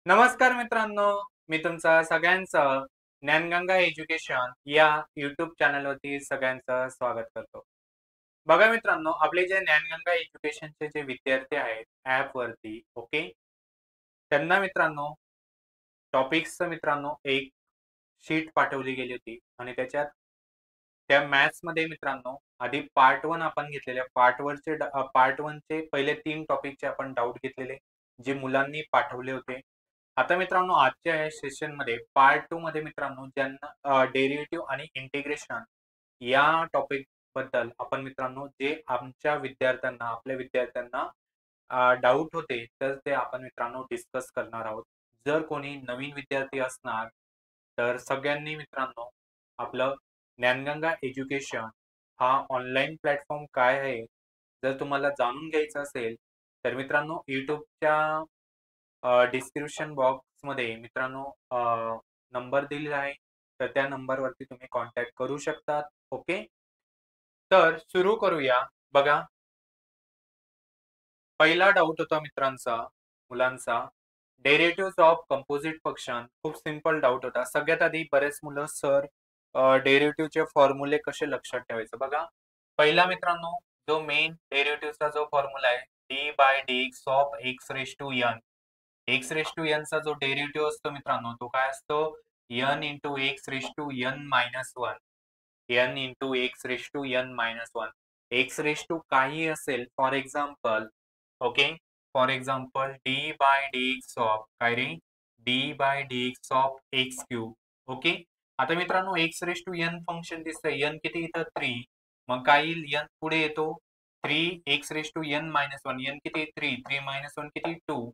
नमस्कार मित्रांनो, मी तुमचा सगळ्यांचं ज्ञानगंगा एज्युकेशन या यूट्यूब चॅनलवरती सगळ्यांचं स्वागत करतो. बघा मित्रांनो, आपले जे ज्ञानगंगा एज्युकेशनचे जे विद्यार्थी आहेत ॲपवरती, ओके. त्यांना मित्रांनो, टॉपिक्सचं मित्रांनो एक शीट पाठवली गेली होती आणि त्याच्यात त्या मॅथ्समध्ये मित्रांनो, आधी पार्ट 1 आपण घेतलेल्या पार्ट 1 चे पहिले 3 टॉपिकचे आपण डाउट घेतलेले, जे मुलांनी पाठवले होते. आता मित्रांनो, आजच्या या सेशनमध्ये पार्ट 2 मध्ये मित्रांनो, ज्यांना डेरिव्हेटिव्ह आणि इंटिग्रेशन या टॉपिक बद्दल आपण मित्रांनो, जे आपल्या विद्यार्थ्यांना डाउट होते, तर ते आपण मित्रांनो डिस्कस करणार आहोत. जर कोणी नवीन विद्यार्थी असणार, तर सगळ्यांनी मित्रांनो आपलं ज्ञानगंगा एज्युकेशन हा ऑनलाईन प्लॅटफॉर्म काय आहे, जर तुम्हाला जाणून घ्यायचं असेल, तर मित्रांनो YouTubeच्या डिस्क्रिप्शन बॉक्समध्ये मित्रांनो नंबर दिलेला आहे. तर त्या नंबरवरती तुम्ही कॉन्टॅक्ट करू शकतात. ओके. तर सुरू करूया. बघा, पहिला डाऊट होता मुलांचा, डेरिव्हेटिव्हज ऑफ कंपोझिट फंक्शन. खूप सिंपल डाऊट होता. सगळ्यात आधी बरेच मुलं सर डेरिव्हेटिव्हचे फॉर्म्युले कसे लक्षात ठेवायचे? बघा, पहिला मित्रांनो, जो मेन डेरिव्हेटिव्हचा जो फॉर्म्युला आहे, d/dx of x raise to n. x raise to n चा जो डेरिव्हेटिव्ह असतो मित्रांनो, तो काय असतो? n into x raise to n minus 1. n into x raise to n minus 1. x raise to काही असेल, for example, okay, for example d/dx of काय रे? d/dx of x cube. Okay. आता मित्रांनो, x raise to n function दिसतंय. n किती इथं 3. मग काय येईल? n पुढे येतो 3 x raise to n minus 1. n किती? 3. 3 मायनस 1 किती? 2.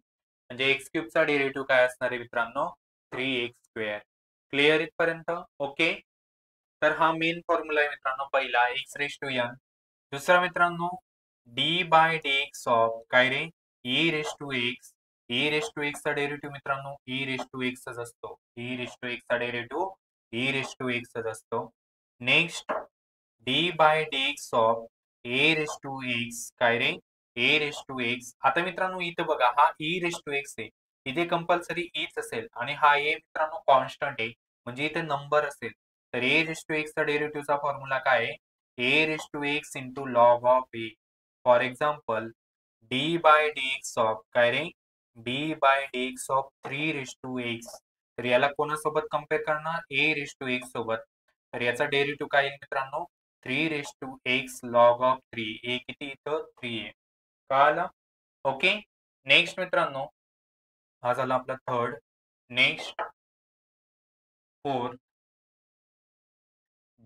म्हणजे x क्यूबचा डेरिव्हेटिव्ह काय असणार आहे मित्रांनो? 3x square. क्लिअर इथपर्यंत? ओके. तर हा मेन फॉर्म्युला आहे मित्रांनो पहिला, x रेज टू n. दुसरा मित्रांनो, d/dx ऑफ काय रे? e raise to x. e raise to x चा डेरिव्हेटिव्ह मित्रांनो e रेज टू x च असतो. e रेज टू x चा derivative e raise to x च असतो. Next, d/dx of a raise to x काय रे? a raise to x. आता मित्रांनो, इथं बघा, हा e रेज टू x आहे. इथे कंपल्सरी eच असेल आणि हा a मित्रांनो कॉन्स्टंट आहे, म्हणजे इथे नंबर असेल. तर a रेज टू x चा डेरिव्हेटिव्हचा फॉर्म्युला काय आहे? a raise to x into log of a. For example, d/dx of काय रे? d/dx of 3 raise to x. तर याला कोणासोबत कम्पेअर करणार? a रेज टू x सोबत. तर याचा डेरिव्हेटिव्ह काय येईल मित्रांनो? 3 raise to x log of 3. a किती इथं? 3 आहे. कळालं? ओके. नेक्स्ट मित्रांनो, हा झाला आपला third. Next, fourth,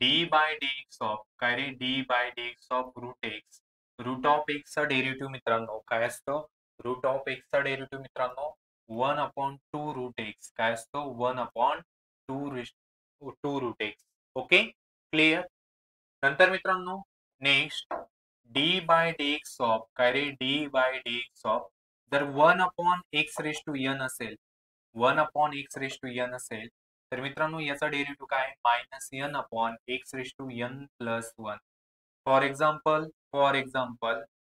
d/dx of काय रे? d/dx of root x. Root of x चा डेरिव्हेटिव्ह मित्रांनो काय असतं? रूट ऑफ x चा डेरिव्हेटिव्ह मित्रांनो 1/2 रूट x. काय असतो? 1/2 रूट x. ओके. क्लिअर? नंतर मित्रांनो, नेक्स्ट, d/dx ऑफ काय रे? d/dx ऑफ जर 1/x रेज टू n असेल, 1/x रेज टू n असेल, तर मित्रांनो याचा डेरिव्हेटिव्ह काय? Minus n upon x raise to n plus 1. For example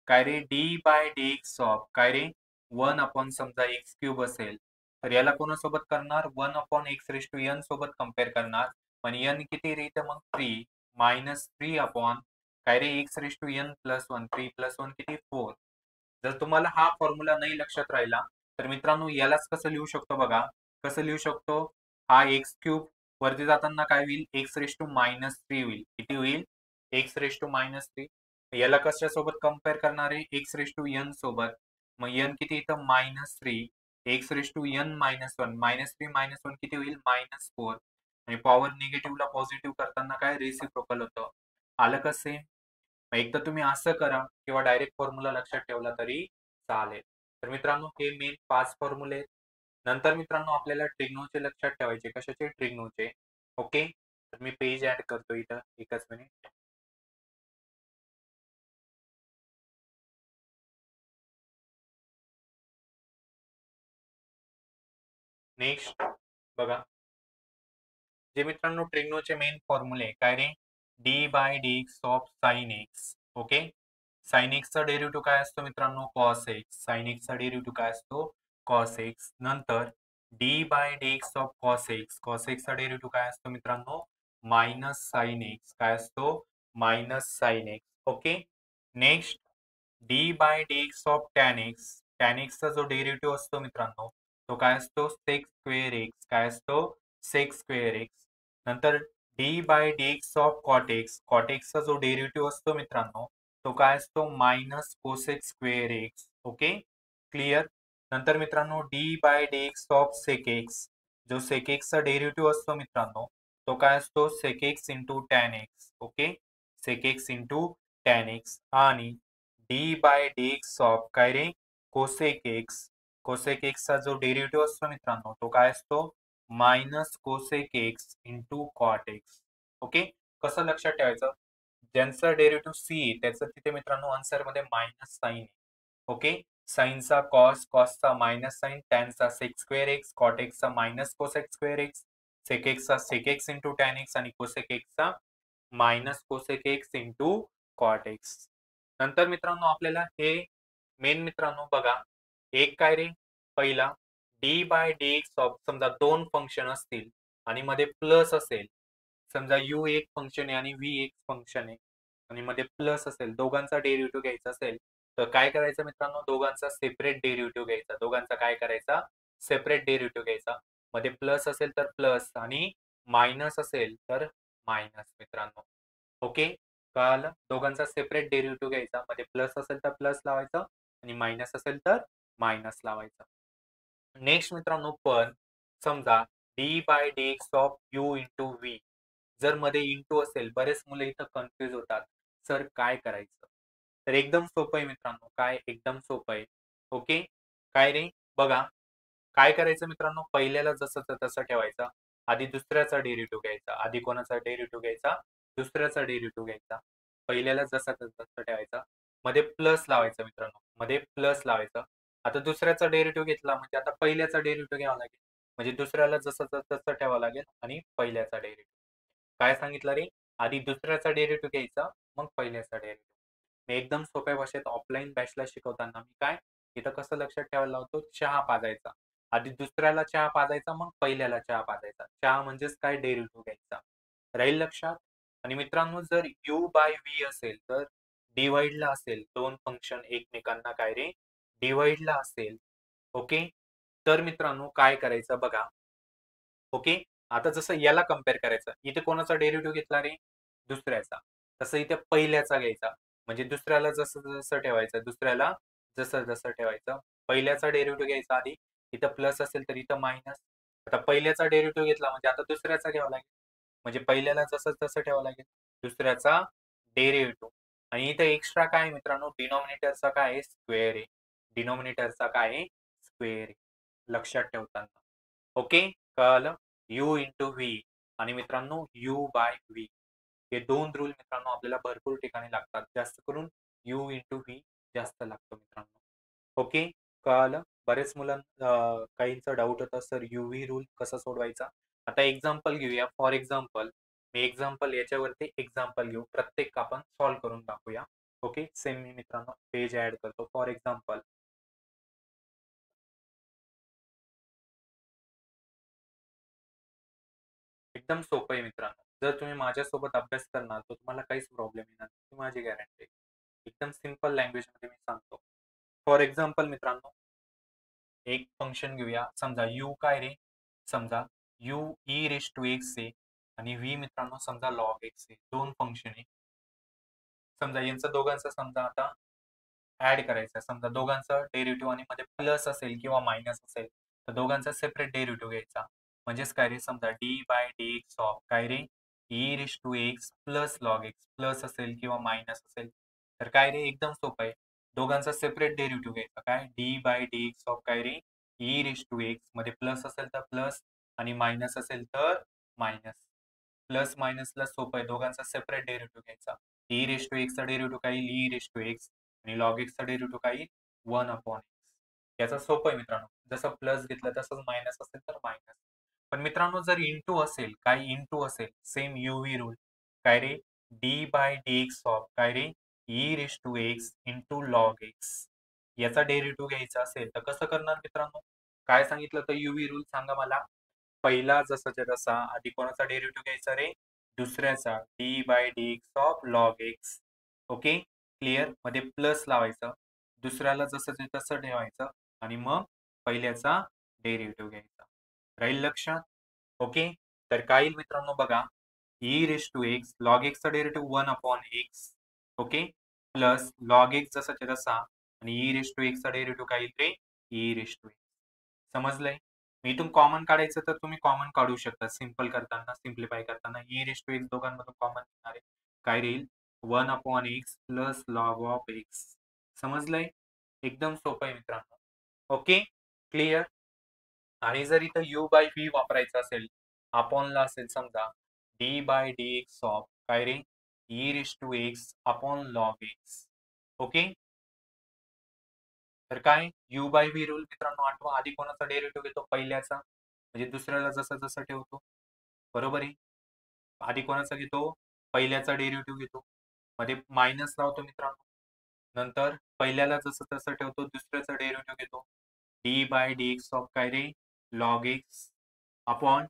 काय रे? d/dx ऑफ काय रे? 1 अपॉन समजा x क्यूब असेल, तर याला कोणासोबत करणार? 1/x रेज टू n सोबत कम्पेअर करणार. पण n किती रे? तर मग 3 मायनस 3 अपॉन काय रे? x raise to n plus 1. 3 plus 1 किती? 4. जर तुम्हाला हा फॉर्म्युला नाही लक्षात राहिला, तर मित्रांनो यालाच कसं लिहू शकतो बघा. कसं लिहू शकतो? हा एक्स क्यूब वरती जाताना काय होईल? एक्स रेज टू मायनस 3 होईल. किती होईल? X raise to minus 3. याला कशा सोबत कम्पेअर करणार आहे? एक्स रेज टू n सोबत. मग n किती इथं? Minus 3. X raise to n minus 1. Minus 3 minus 1 किती होईल? मायनस 4. आणि पॉवर निगेटिव्हला पॉझिटिव्ह करताना काय? रेसिप्रोकल होतं. आलं कसे? मग एकदा तुम्ही असं करा किंवा डायरेक्ट फॉर्म्युला लक्षात ठेवला तरी चालेल. तर मित्रांनो, हे मेन 5 फॉर्म्युले आहेत. नंतर मित्रांनो आपल्याला ट्रिग्नोचे लक्षात ठेवायचे. कशाचे? ट्रिग्नोचे. ओके. तर मी पेज ऍड करतो इथं. एकच मिनिट. नेक्स्ट, बघा, जे मित्रांनो ट्रिग्नोचे मेन फॉर्म्युले काय रे? d/dx of sine x. Okay. Sine एक्सचा डेरिव्हेटिव्ह काय असतो मित्रांनो? Cos x. साइन एक्सचा डेरिव्हेटिव्ह काय असतो? Cos x. नंतर d by d x of cos x. Cos एक्सचा डेरिव्हेटिव्ह काय असतो मित्रांनो? Minus sine x. काय असतो? Minus sine x. Okay. Next d by d x of tan x. Tan एक्सचा जो डेरिव्हेटिव्ह असतो मित्रांनो, तो काय असतो? Sec square x. काय असतो? Sec square x. नंतर d by d x of cot x. Cot एक्सचा जो डेरिव्हेटिव्ह असतो मित्रांनो, तो काय असतो? Minus cosec square x. Okay, clear. नंतर मित्रांनो d by d x of sec x. जो सेक एक्सचा डेरिव्हेटिव्ह असतो मित्रांनो, तो काय असतो? Sec x into tan x. Okay, sec x into tan x. आणि d by d x of काय रे? Cosec x. कोसेक एक्सचा जो डेरिव्हेटिव्ह असतो मित्रांनो, तो काय असतो? Minus cosec x into cot x. Okay, कसं लक्षात ठेवायचं? ज्यांचा डेरिव्हेटिव्ह सी त्याचं तिथे मित्रांनो आन्सर मध्ये मायनस साइन आहे. ओके, साइनचा कॉस, कॉसचा मायनस साइन, टॅनचा सेक स्क्वेअर एक्स, कॉट एक्सचा minus cosec square x, sec एक्सचा sec x into tan x आणि कोसेक एक्सचा minus cosec x into cot x. नंतर मित्रांनो आपल्याला हे मेन मित्रांनो बघा, एक काय रे? पहिला d by d x of समजा दोन फंक्शन असतील आणि मध्ये प्लस असेल. समजा यू एक फंक्शन आहे आणि व्ही एक फंक्शन आहे आणि मध्ये प्लस असेल, दोघांचा डेरिव्हेटिव्ह घ्यायचा असेल तर काय करायचं मित्रांनो? दोघांचा सेपरेट डेरिव्हेटिव्ह घ्यायचा. दोघांचा काय करायचा? सेपरेट डेरिव्हेटिव्ह घ्यायचा. मध्ये प्लस असेल तर प्लस आणि मायनस असेल तर मायनस मित्रांनो. ओके, कळालं? दोघांचा सेपरेट डेरिव्हेटिव्ह घ्यायचा. मध्ये प्लस असेल तर प्लस लावायचं आणि मायनस असेल तर मायनस लावायचं. नेक्स्ट मित्रांनो, पण समजा d by d x of u into v. जर मध्ये इंटू असेल, बरेच मुलं इथं कन्फ्युज होतात, सर काय करायचं? तर एकदम सोपं आहे मित्रांनो. काय? एकदम सोपं आहे. ओके, काय रे? बघा, काय करायचं मित्रांनो? पहिल्याला जसंच तसं ठेवायचा. आधी दुसऱ्याचा डेरिव्हेटिव्ह घ्यायचा. आधी कोणाचा डेरिव्हेटिव्ह घ्यायचा? दुसऱ्याचा डेरिव्हेटिव्ह घ्यायचा. पहिल्याला जसंच तसं ठेवायचा. मध्ये प्लस लावायचं मित्रांनो. मध्ये प्लस लावायचं. आता दुसऱ्याचा डेरिव्हेटिव्ह घेतला म्हणजे आता पहिल्याचा डेरिव्हेटिव्ह घ्यावा लागेल. म्हणजे दुसऱ्याला जसंच तसं ठेवावं लागेल आणि पहिल्याचा डेरिव्हेटिव्ह. काय सांगितलं रे? आधी दुसऱ्याचा डेरिव्हेटिव्ह घ्यायचा, मग पहिल्याचा डेरिव्हेटिव्ह. मी एकदम सोप्या भाषेत ऑफलाईन बॅचला शिकवताना मी काय इथं कसं लक्षात ठेवायला लावतो? चहा पाजायचा. आधी दुसऱ्याला चहा पाजायचा, मग पहिल्याला चहा पाजायचा. चहा म्हणजेच काय? डेरिव्हेटिव्ह घ्यायचा. राहील लक्षात? आणि मित्रांनो जर यू बाय व्ही असेल तर डिवाइडला असेल, दोन फंक्शन एकमेकांना काय रे? डिवाइडला असेल. ओके, तर मित्रांनो काय करायचं बघा. ओके, आता जसं याला कम्पेअर करायचं, इथे कोणाचा डेरिव्हेटिव्ह घेतला रे? दुसऱ्याचा. तसं इथे पहिल्याचा घ्यायचा. म्हणजे दुसऱ्याला जसं जसं ठेवायचं, दुसऱ्याला जसं जसं ठेवायचं. पहिल्याचा डेरिव्हेटिव्ह घ्यायचा आधी. इथं प्लस असेल तर इथं मायनस. आता पहिल्याचा डेरिव्हेटिव्ह घेतला म्हणजे आता दुसऱ्याचा घ्यावा लागेल. म्हणजे पहिल्याला जसं तसं ठेवावं लागेल. दुसऱ्याचा डेरिव्हेटिव्ह. आणि इथं एक्स्ट्रा काय आहे मित्रांनो? डिनॉमिनेटरचा काय आहे? स्क्वेअर आहे. डिनॉमिनेटरचा काय आहे? स्क्वेअर आहे. लक्षात ठेवताना. ओके, कळालं? यू इंटू व्ही आणि मित्रांनो यू बाय व्ही. हे दोन रूल मित्रांनो आपल्याला भरपूर ठिकाणी लागतात. जास्त करून यू इंटू व्ही जास्त लागतो मित्रांनो. ओके, कळालं? बरेच मुलांना काहींचा डाऊट होता, सर व्ही रूल कसा सोडवायचा? आता एक्झाम्पल घेऊया. फॉर एक्झाम्पल मी एक्झाम्पल याच्यावरती एक्झाम्पल घेऊ. प्रत्येक आपण सॉल्व्ह करून दाखवूया. ओके, सेम मी मित्रांनो पेज ऍड करतो. फॉर एक्झाम्पल एकदम सोपं आहे मित्रांनो. जर तुम्ही माझ्यासोबत अभ्यास करणार तर तुम्हाला काहीच प्रॉब्लेम येणार नाही, ही माझी गॅरंटी आहे. एकदम सिंपल लँग्वेजमध्ये मी सांगतो. फॉर एक्झाम्पल मित्रांनो, एक फंक्शन घेऊया. समजा यू काय रे? समजा u e raise to x आहे आणि व्ही मित्रांनो समजा लॉग एक्स आहे. दोन फंक्शन आहे. समजा यांचं दोघांचा समजा आता ऍड करायचा. समजा दोघांचा डेरिव्हेटिव्ह आणि मध्ये प्लस असेल किंवा मायनस असेल तर दोघांचा सेपरेट डेरिव्हेटिव्ह घ्यायचा. म्हणजेच काय रे? समजा d by d x of काय रे? E raise to x plus log x. Plus असेल किंवा मायनस असेल तर काय रे? एकदम सोपं आहे. दोघांचा सेपरेट डेरिव्हेटिव्ह घ्यायचा. काय? D by d x of काय रे? E raise to x. मध्ये प्लस असेल तर प्लस आणि मायनस असेल तर मायनस. प्लस मायनसला सोपं आहे. दोघांचा सेपरेट डेरिव्हेटिव्ह घ्यायचा. ई रेस टू एक्सचा डेरिव्हेटिव्ह काय? ई रेस टू एक्स आणि लॉग एक्सचा डेरिव्हेटिव्ह काही 1 अपॉन एक्स. याचा सोपं आहे मित्रांनो. जसं प्लस घेतलं तसंच मायनस असेल तर मायनस. पण मित्रांनो जर इंटू असेल, काय इंटू असेल, सेम यूव्ही रूल काय रे? D by d x of काय रे? E raise to x into log x. याचा डेरिव्हेटिव्ह घ्यायचा असेल तर कसं करणार मित्रांनो? काय सांगितलं तर युव्ही रूल सांगा मला. पहिला जसाच्या तसा आधी कोणाचा डेरिव्हेटिव्ह घ्यायचा रे? दुसऱ्याचा d by d x of log x. Okay, clear. मध्ये प्लस लावायचं, दुसऱ्याला जसं तसं ठेवायचं आणि मग पहिल्याचा डेरिव्हेटिव्ह घ्यायचा. राहील लक्षात? ओके, तर काय येईल मित्रांनो बघा, e raise to x log एक्सचा derivative 1 upon x. Okay, plus log x जसाच्या तसा आणि ई रेस टू एक्सचा डेरिव्हेटिव्ह काय येईल रे? E raise to x. समजलंय? मी इथून कॉमन काढायचं तर तुम्ही कॉमन काढू शकता. सिंपल करताना, सिम्प्लिफाय करताना ई रेस टू एक्स दोघांमधून कॉमन येणार आहे. काय राहील? 1 upon x plus log of x. समजलंय? एकदम सोपं आहे मित्रांनो. Okay, clear. आणि जर इथं यू बाय व्ही वापरायचं असेल, अपॉनला असेल समजा d by d x of काय रे? E raise to x upon log x. Okay, तर काय यू बाय व्ही रूल मित्रांनो आठवा. आधी कोणाचा डेरिव्हेटिव्ह घेतो? पहिल्याचा, म्हणजे दुसऱ्याला जसं जसं ठेवतो. बरोबर आहे. आधी कोणाचा घेतो? पहिल्याचा डेरिव्हेटिव्ह घेतो, मध्ये मायनस लावतो मित्रांनो. नंतर पहिल्याला जसं तसं ठेवतो, दुसऱ्याचा डेरिव्हेटिव्ह घेतो. D by d x of काय रे? लॉग एक्स अपॉन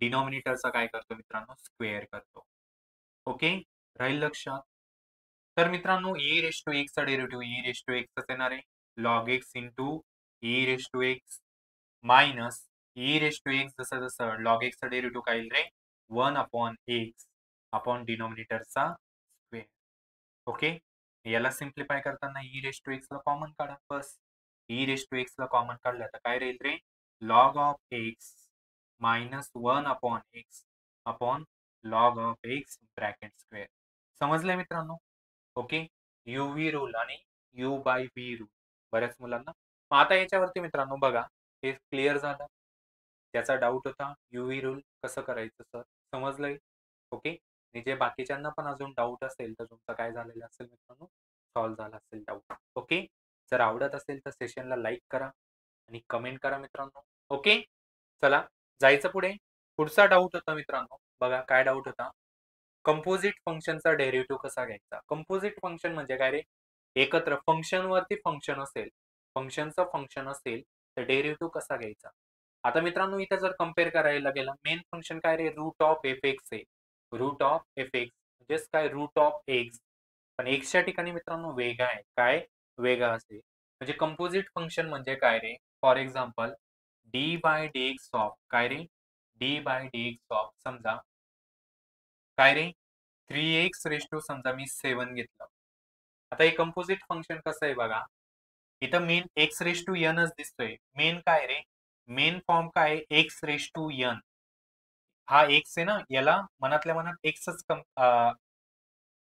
डिनॉमिनेटरचा काय करतो मित्रांनो? स्क्वेअर करतो. ओके, राहील लक्षात? तर मित्रांनो ई रेस टू एक्सचा डेरिव्हेटिव्ह ई रेस टू एक्सच येणार आहे. Log x into e raise to x minus e raise to x जसं जसं लॉग एक्सचा डेरिव्हेटिव्ह काय येईल रे? 1 अपॉन एक्स अपॉन डिनॉमिनेटरचा स्क्वेअर. ओके, याला सिम्प्लिफाय करताना ई रेस टू एक्सला कॉमन काढा बस. ई रेस टू एक्सला कॉमन काढलं तर काय राहील रे? Log of x minus 1 upon x upon log of x bracket square. समजलंय मित्रांनो? ओके, यू व्ही रूल आणि यू बाय व्ही रूल बऱ्याच मुलांना. मग आता याच्यावरती मित्रांनो बघा, हे क्लिअर झालं. त्याचा डाऊट होता यू व्ही रूल कसं करायचं सर, समजलंय? ओके, आणि जे बाकीच्यांना पण अजून डाऊट असेल तर तुमचं काय झालेलं असेल मित्रांनो, सॉल्व्ह झाला असेल डाऊट. ओके, जर आवडत असेल तर सेशनला लाईक करा आणि कमेंट करा मित्रांनो. ओके, चला जायचं पुढे. पुढचा डाऊट होता मित्रांनो, बघा काय डाऊट होता. कंपोजिट फंक्शनचा डेरिव्हेटिव्ह कसा घ्यायचा? कंपोजिट फंक्शन म्हणजे काय रे? एकत्र फंक्शनवरती फंक्शन असेल, फंक्शनचं फंक्शन असेल तर डेरिव्हेटिव्ह कसा घ्यायचा? आता मित्रांनो इथे जर कम्पेअर करायला गेलं, मेन फंक्शन काय रे? रूट ऑफ एफ एक्स आहे. रूट ऑफ एफ एक्स म्हणजेच काय? Root of x. पण एक्सच्या ठिकाणी मित्रांनो वेगळा आहे. काय वेगळा असेल म्हणजे कंपोजिट फंक्शन म्हणजे काय रे? For example d by d x of काय रे? D by d x of समजा काय रे? 3x रेस टू समजा मी 7 घेतलं. आता हे कंपोजिट फंक्शन कसं आहे बघा. इथं मेन एक्स रेस टू एनच दिसतोय. मेन काय रे? मेन फॉर्म काय आहे? X raise to n. हा एक्स आहे ना, याला मनातल्या मनात एक्सच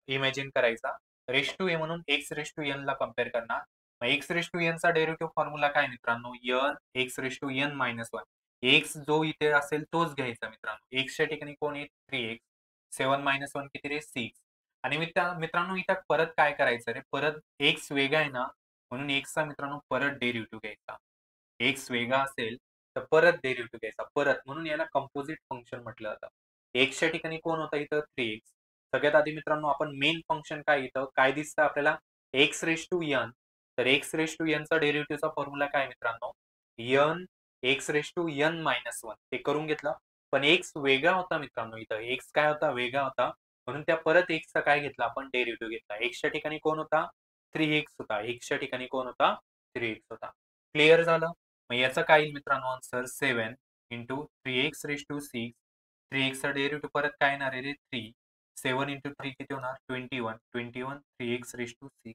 इमॅजिन करायचा. रेस टू ए म्हणून एक्स रेस टू एन ला कम्पेअर करणार. मग एक्स रेस टू एन चा डेरिव्हेटिव्ह फॉर्म्युला काय मित्रांनो? N x raise to n minus 1. X जो इथे असेल तोच घ्यायचा मित्रांनो. एक्सच्या ठिकाणी कोण आहे? 3x. 7 मायनस 1 किती रे? 6. आणि मित्रांनो इथं परत काय करायचं रे? परत एक्स वेगळा आहे ना, म्हणून एक्सचा मित्रांनो परत डेरिव्हेटिव्ह घ्यायचा. एक्स वेगळा असेल तर परत डेरिव्हेटिव्ह घ्यायचा परत, म्हणून याला कंपोजिट फंक्शन म्हटलं जातं. एक्सच्या ठिकाणी कोण होता इथं? 3x. सगळ्यात आधी मित्रांनो आपण मेन फंक्शन काय इथं काय दिसतं आपल्याला? X raise to n. तर एक्स रेस टू एनचा डेरिव्हेटिव्हचा फॉर्म्युला काय मित्रांनो? N x raise to n minus 1. ते करून घेतलं. पण एक्स वेगळा होता मित्रांनो इथं. एक्स काय होता? वेगळा होता. म्हणून त्या परत एक्सचा काय घेतला आपण? डेरिव्हेटिव्ह घेतला. एक्सच्या ठिकाणी कोण होता? 3x होता. एक्सच्या ठिकाणी कोण होता? 3x होता. क्लिअर झालं? मग याचं काय येईल मित्रांनो answer? 7 into 3x raise to 6. 3x चा डेरिव्हेटिव्ह परत काय येणार आहे रे? 3. 7 इंटू 3 किती होणार? 21. 21 3x रेस टू 6.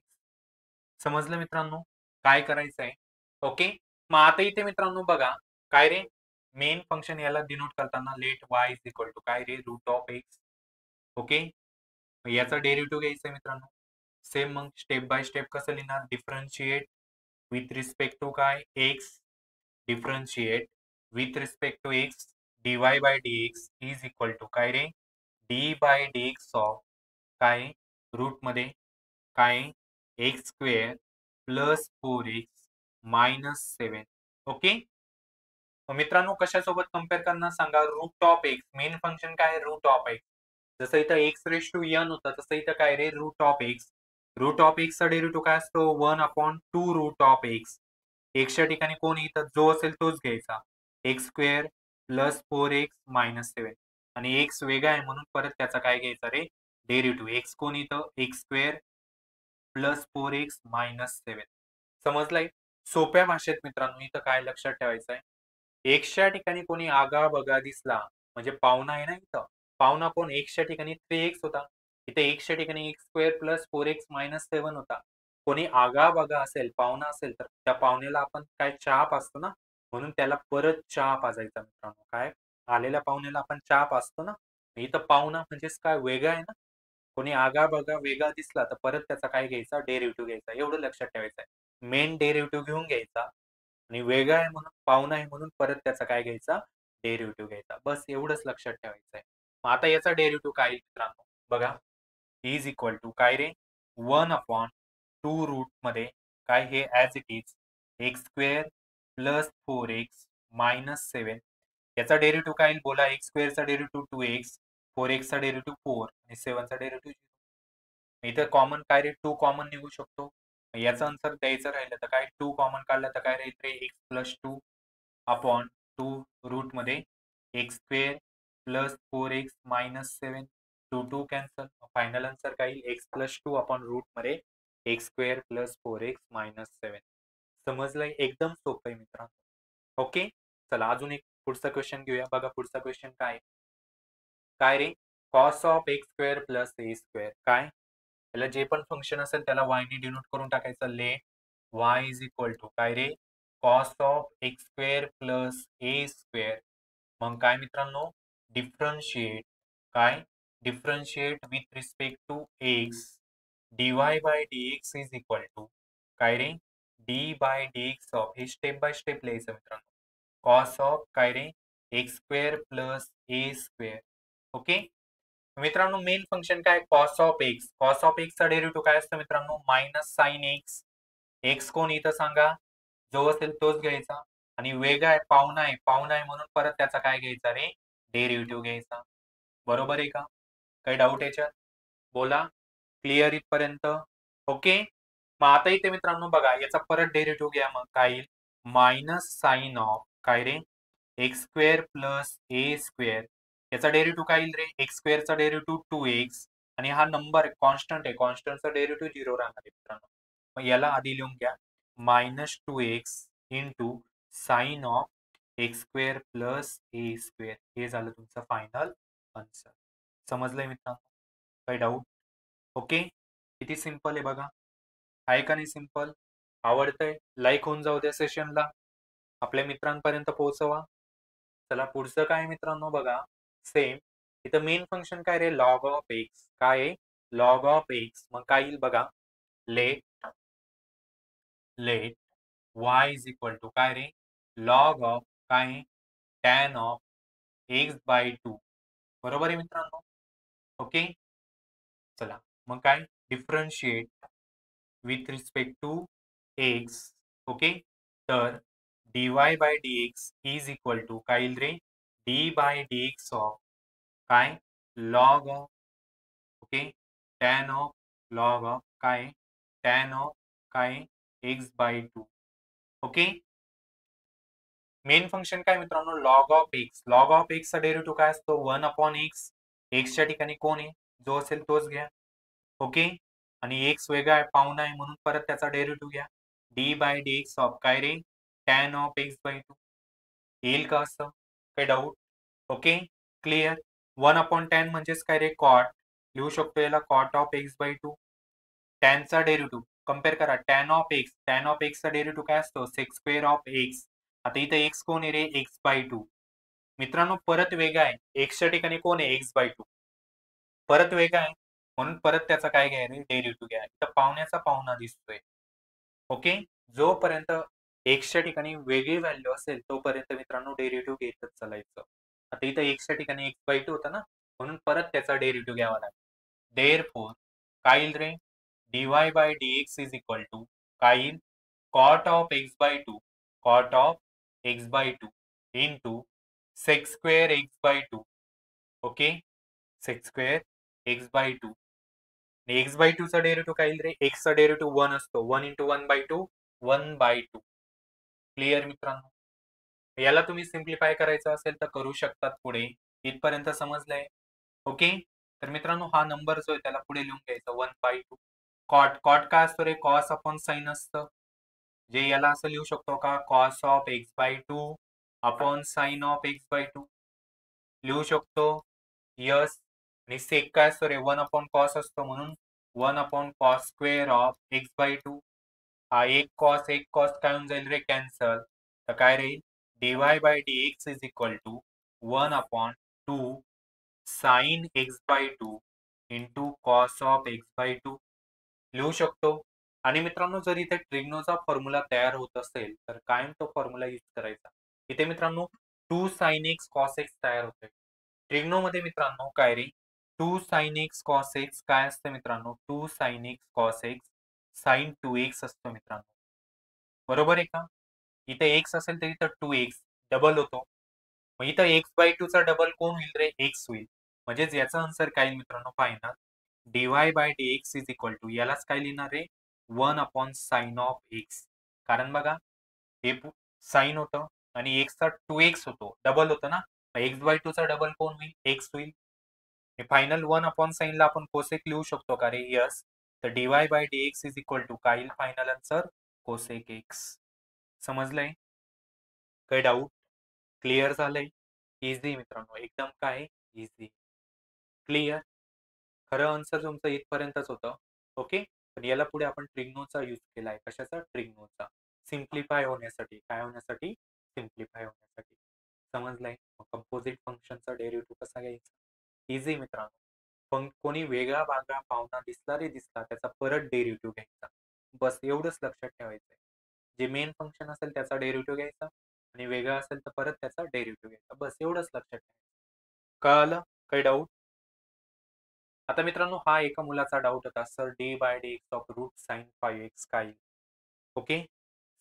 समजलं मित्रांनो काय करायचं आहे? ओके, मग आता इथे मित्रांनो बघा काय रे? मेन फंक्शन याला डिनोट करताना let y is equal to काय रे? Root of x. ओके, याचा डेरिव्हेटिव्ह घ्यायचा आहे मित्रांनो. सेम मग स्टेप बाय स्टेप कसं लिहिणार? डिफरन्शिएट विथ रिस्पेक्ट टू काय? X. Differentiate with respect to x dy by dx is equal to काय रे? डी बाय dx ऑफ काय? रूट मध्ये काय? X square plus 4x minus 7. Okay, मित्रांनो कशासोबत कम्पेअर करणार सांगा? Root of x. Main function काय आहे? Root of x. जसं इथं एक्स रेस टू एन होतं तसं इथं काय रे? Root of x. Root of एक्सचा डेरिव्हेटिव्ह काय असतो? 1 अपॉन 2 रूट ऑफ एक्स. एक्सच्या ठिकाणी कोण इथं जो असेल तोच घ्यायचा. X square plus 4x minus 7 आणि एक्स वेगळा आहे म्हणून परत त्याचा काय घ्यायचा रे डेरिव्हेटिव्ह. एक्स कोण इथं x square plus 4x minus 7. समजलंय? सोप्या भाषेत मित्रांनो इथं काय लक्षात ठेवायचं आहे. एक्सच्या ठिकाणी कोणी आगा बगा दिसला म्हणजे पावना आहे ना इथं. पावना कोण एक्सच्या ठिकाणी 3x होता. इथे एक्सच्या ठिकाणी x square plus 4x minus 7 होता. कोणी आगा बगा असेल पावना असेल तर त्या पावण्याला आपण काय चहा पाजतो ना म्हणून त्याला परत चहा पाजायचा मित्रांनो. काय आलेल्या पाहुण्याला आपण चहा पाजतो ना इथं पाहुणा म्हणजेच काय वेगळा आहे ना. कोणी आगा बगा वेगळा दिसला तर परत त्याचा काय घ्यायचा डेरिव्हेटिव्ह घ्यायचा. एवढं लक्षात ठेवायचं आहे. मेन डेरिव्हेटिव्ह घेऊन घ्यायचा आणि वेगळा आहे म्हणून पाहुणा आहे म्हणून परत त्याचा काय घ्यायचा डेरिव्हेटिव्ह घ्यायचा. बस एवढंच लक्षात ठेवायचं आहे. मग आता याचा डेरिव्हेटिव्ह काय मित्रांनो बघा इज इक्वल टू काय रे 1/2 रूट मध्ये काय हे as it is x square plus 4x minus 7 याचा डेरिव्हेटिव्ह काय येईल बोला. एक्स स्क्वेअरचा डेरिव्हेटिव्ह 2x 4x चा डेरिव्हेटिव्ह 4 आणि 7 चा डेरिव्हेटिव्ह 0. इथं कॉमन काय रे 2 कॉमन निघू शकतो. याचा आन्सर द्यायचं राहिलं तर काय 2 कॉमन काढला तर काय राहील रे एक्स प्लस 2 अपॉन 2 रूट मध्ये x square plus 4x minus 7 2 2 cancel. Final answer काय येईल एक्स प्लस 2 अपॉन रूट मध्ये x square plus 4x minus 7. समजलंय? एकदम सोपं आहे मित्रांनो. ओके चला अजून एक पुढचा क्वेश्चन घेऊया. बघा पुढचा क्वेश्चन काय काय रे cos of x square plus a square काय त्याला जे पण फंक्शन असेल त्याला y ने डिनोट करून टाकायचं. Let y is equal to काय रे cos of x square plus a square. मग काय मित्रांनो डिफरन्शिएट काय differentiate with respect to x dy by dx is equal to काय रे d बाय dx ऑफ हे स्टेप बाय स्टेप लिहायचं मित्रांनो. कॉस ऑफ काय रे x square plus a square. Okay मित्रांनो मेन फंक्शन काय cos of x. Cos of x चा डेरिव्हेटिव्ह काय असतं मित्रांनो मायनस साइन एक्स. एक्स कोण इथं सांगा जो असेल तोच घ्यायचा आणि वेगळा आहे पाहुणा आहे म्हणून परत त्याचा काय घ्यायचा रे डेरिव्हेटिव्ह घ्यायचा. बरोबर आहे का? काही डाऊट याच्यात बोला. क्लिअर इथपर्यंत? ओके मग आता इथे मित्रांनो बघा याचा परत डेरिव्हेटिव्ह घ्या. मग काय येईल मायनस साइन ऑफ काय रे x square plus a square. याचा डेरिव्हेटिव्ह काय येईल रे एक्स स्क्वेअरचा डेरिव्हेटिव्ह 2x आणि हा नंबर कॉन्स्टंट आहे कॉन्स्टंटचा डेरिव्हेटिव्ह 0 राहणार आहे मित्रांनो. मग याला आधी लिहून घ्या minus 2x into sine of x square plus a square. हे झालं तुमचं फायनल आन्सर. समजलंय मित्रांनो? काही डाऊट? ओके किती सिंपल आहे बघा. आहे का नाही सिंपल? आवडतंय? लाईक होऊन जाऊ द्या सेशनला. आपल्या मित्रांपर्यंत पोहोचवा. चला पुढचं काय मित्रांनो बघा सेम इथं मेन फंक्शन काय रे लॉग ऑफ एक्स. काय आहे लॉग ऑफ एक्स. मग काय येईल बघा let let y is equal to काय रे लॉग ऑफ काय टॅन ऑफ एक्स बाय 2. बरोबर आहे मित्रांनो? ओके चला मग काय differentiate with respect to x. Okay तर dy by dx is equal to काय येईल रे d बाय dx ऑफ काय log of okay tan of log of काय टॅन ऑफ काय x by 2. Okay main function काय मित्रांनो log of x. Log of x चा डेरिव्हेटिव्ह काय असतो 1 अपॉन एक्स. एक्सच्या ठिकाणी कोण आहे जो असेल तोच घ्या. ओके आणि एक्स वेगळा आहे पाहुणा आहे म्हणून परत त्याचा डेरिव्हेटिव्ह घ्या. D by d x of काय रे टॅन ऑफ एक्स बाय 2. येईल का असं? काही doubt? Okay clear. 1 upon tan म्हणजेच काय रे कॉट. लिहू शकतो याला कॉट ऑफ एक्स बाय 2. टॅनचा डेरिव्हेटिव्ह कम्पेअर करा tan of x. Tan of एक्सचा डेरिव्हेटिव्ह काय असतो सेक्स स्क्वेअर ऑफ एक्स. आता इथे एक्स कोण आहे रे एक्स बाय 2. मित्रांनो परत वेगळा आहे एक्सच्या ठिकाणी कोण आहे एक्स बाय 2 परत वेगळा आहे म्हणून परत त्याचा काय घ्या रे डेरिव्हेटिव्ह घ्या. इथं पाहुण्याचा पाहुणा दिसतोय. ओके जोपर्यंत एक्सच्या ठिकाणी वेगळी व्हॅल्यू असेल तोपर्यंत मित्रांनो डेरिव्हेटिव्ह घेतच चालायचं. आता इथं एक्सच्या ठिकाणी एक्स बाय 2 होता ना म्हणून परत त्याचा डेरिव्हेटिव्ह घ्यावा लागेल. देअरफॉर काय येईल रे dy by dx is equal to काय येईल cot of x by 2 cot of x by 2 into sec square x by 2. Okay sec square x by 2 x by 2 चा डेरिव्हेटिव्ह काय येईल रे एक्स चा डेरिव्हेटिव्ह 1 असतो 1 इंटू 1 बाय 2 1 बाय 2 क्लिअर मित्रांनो? याला तुम्ही सिम्प्लिफाय करायचं असेल तर करू शकतात पुढे. इथपर्यंत समजलंय? ओके. तर मित्रांनो हा नंबर जो आहे त्याला पुढे लिहून घ्यायचा 1/2. कॉट काय असतो रे? कॉस अपॉन साइन असतं. जे याला असं लिहू शकतो का? Cos of x/2 upon sine of x/2 लिहू शकतो. यस. आणि सेक काय असतो रे? 1 अपॉन कॉस असतो म्हणून 1 upon cos square of x/2. हा एक कॉस काय होऊन जाईल रे? कॅन्सल. तर काय राहील? dy/dx is equal to 1 upon 2 sine x/2 into cos of x/2 लिहू शकतो. आणि मित्रांनो जर इथे ट्रिग्नोचा फॉर्म्युला तयार होत असेल तर कायम तो फॉर्म्युला यूज करायचा. इथे मित्रांनो 2 साइन एक्स कॉस एक्स तयार होतोय. ट्रिग्नोमध्ये मित्रांनो काय रे? 2 साइन एक्स कॉस एक्स काय असतं मित्रांनो? 2 sine x cos x sine 2x असतो मित्रांनो. बरोबर आहे का? इथे एक्स असेल तर इथं 2x डबल होतो. मग इथं x/2 चा डबल कोण होईल रे? x होईल. म्हणजेच याचा आन्सर काय येईल मित्रांनो? Final dy/dx is equal to यालाच काय लिहिणार आहे? 1 अपॉन साइन ऑफ x. कारण बघा हे साइन होतं आणि x चा 2x होतो. डबल होतं ना? x/2 चा डबल कोण होईल? x होईल. हे फायनल 1 अपॉन साइनला आपण कोसेक लिहू शकतो का रे? यस. तर dy/dx इज इक्वल टू काय येईल फायनल आन्सर? Cosec x. समजलंय? काही डाऊट? क्लिअर झालंय? इझी मित्रांनो, एकदम काय? इझी. क्लिअर? खरं आन्सर तुमचं इथपर्यंतच होतं. ओके. पण याला पुढे आपण ट्रिग्नोचा यूज केलाय. कशाचा? ट्रिग्नोचा. सिम्प्लिफाय होण्यासाठी. काय होण्यासाठी? सिम्प्लिफाय होण्यासाठी. समजलंय? मग कंपोजिट फंक्शनचा डेरिव्हेटिव्ह कसा घ्यायचा? इझी मित्रांनो. पण कोणी वेगळा भागा पाहुणा दिसला रे दिसला त्याचा परत डेरिव्हेटिव्ह घ्यायचा. बस एवढंच लक्षात ठेवायचं आहे. जे मेन फंक्शन असेल त्याचा डेरिव्हेटिव्ह घ्यायचा आणि वेगळा असेल तर परत त्याचा डेरिव्हेटिव्ह घ्यायचा. बस एवढंच लक्षात ठेवायचं. कळालं? काही डाऊट? आता मित्रांनो हा एका मुलाचा डाऊट होता sir dy/dx of root sine 5x काय? ओके.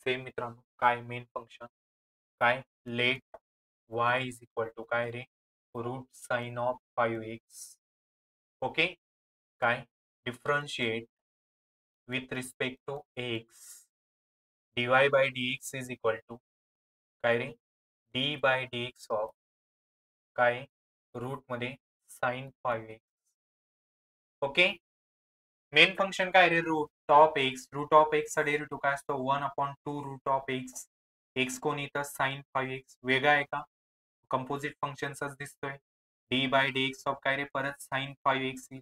सेम मित्रांनो काय मेन फंक्शन काय let y is equal to काय रे? Root sine of 5x. Okay. काय differentiate with respect to x dy/dx is equal to काय रे? d/dx ऑफ काय रूट मध्ये sine 5x. Okay. Main function काय रे? Root of x. Root of x चा डेरिव्हेटिव्ह काय असतो? 1 upon 2 root of x. X कोण इथं? Sign 5x. वेगळा आहे का? कंपोजिट फंक्शनचाच दिसतोय. d/dx ऑफ काय रे? परत साइन 5x.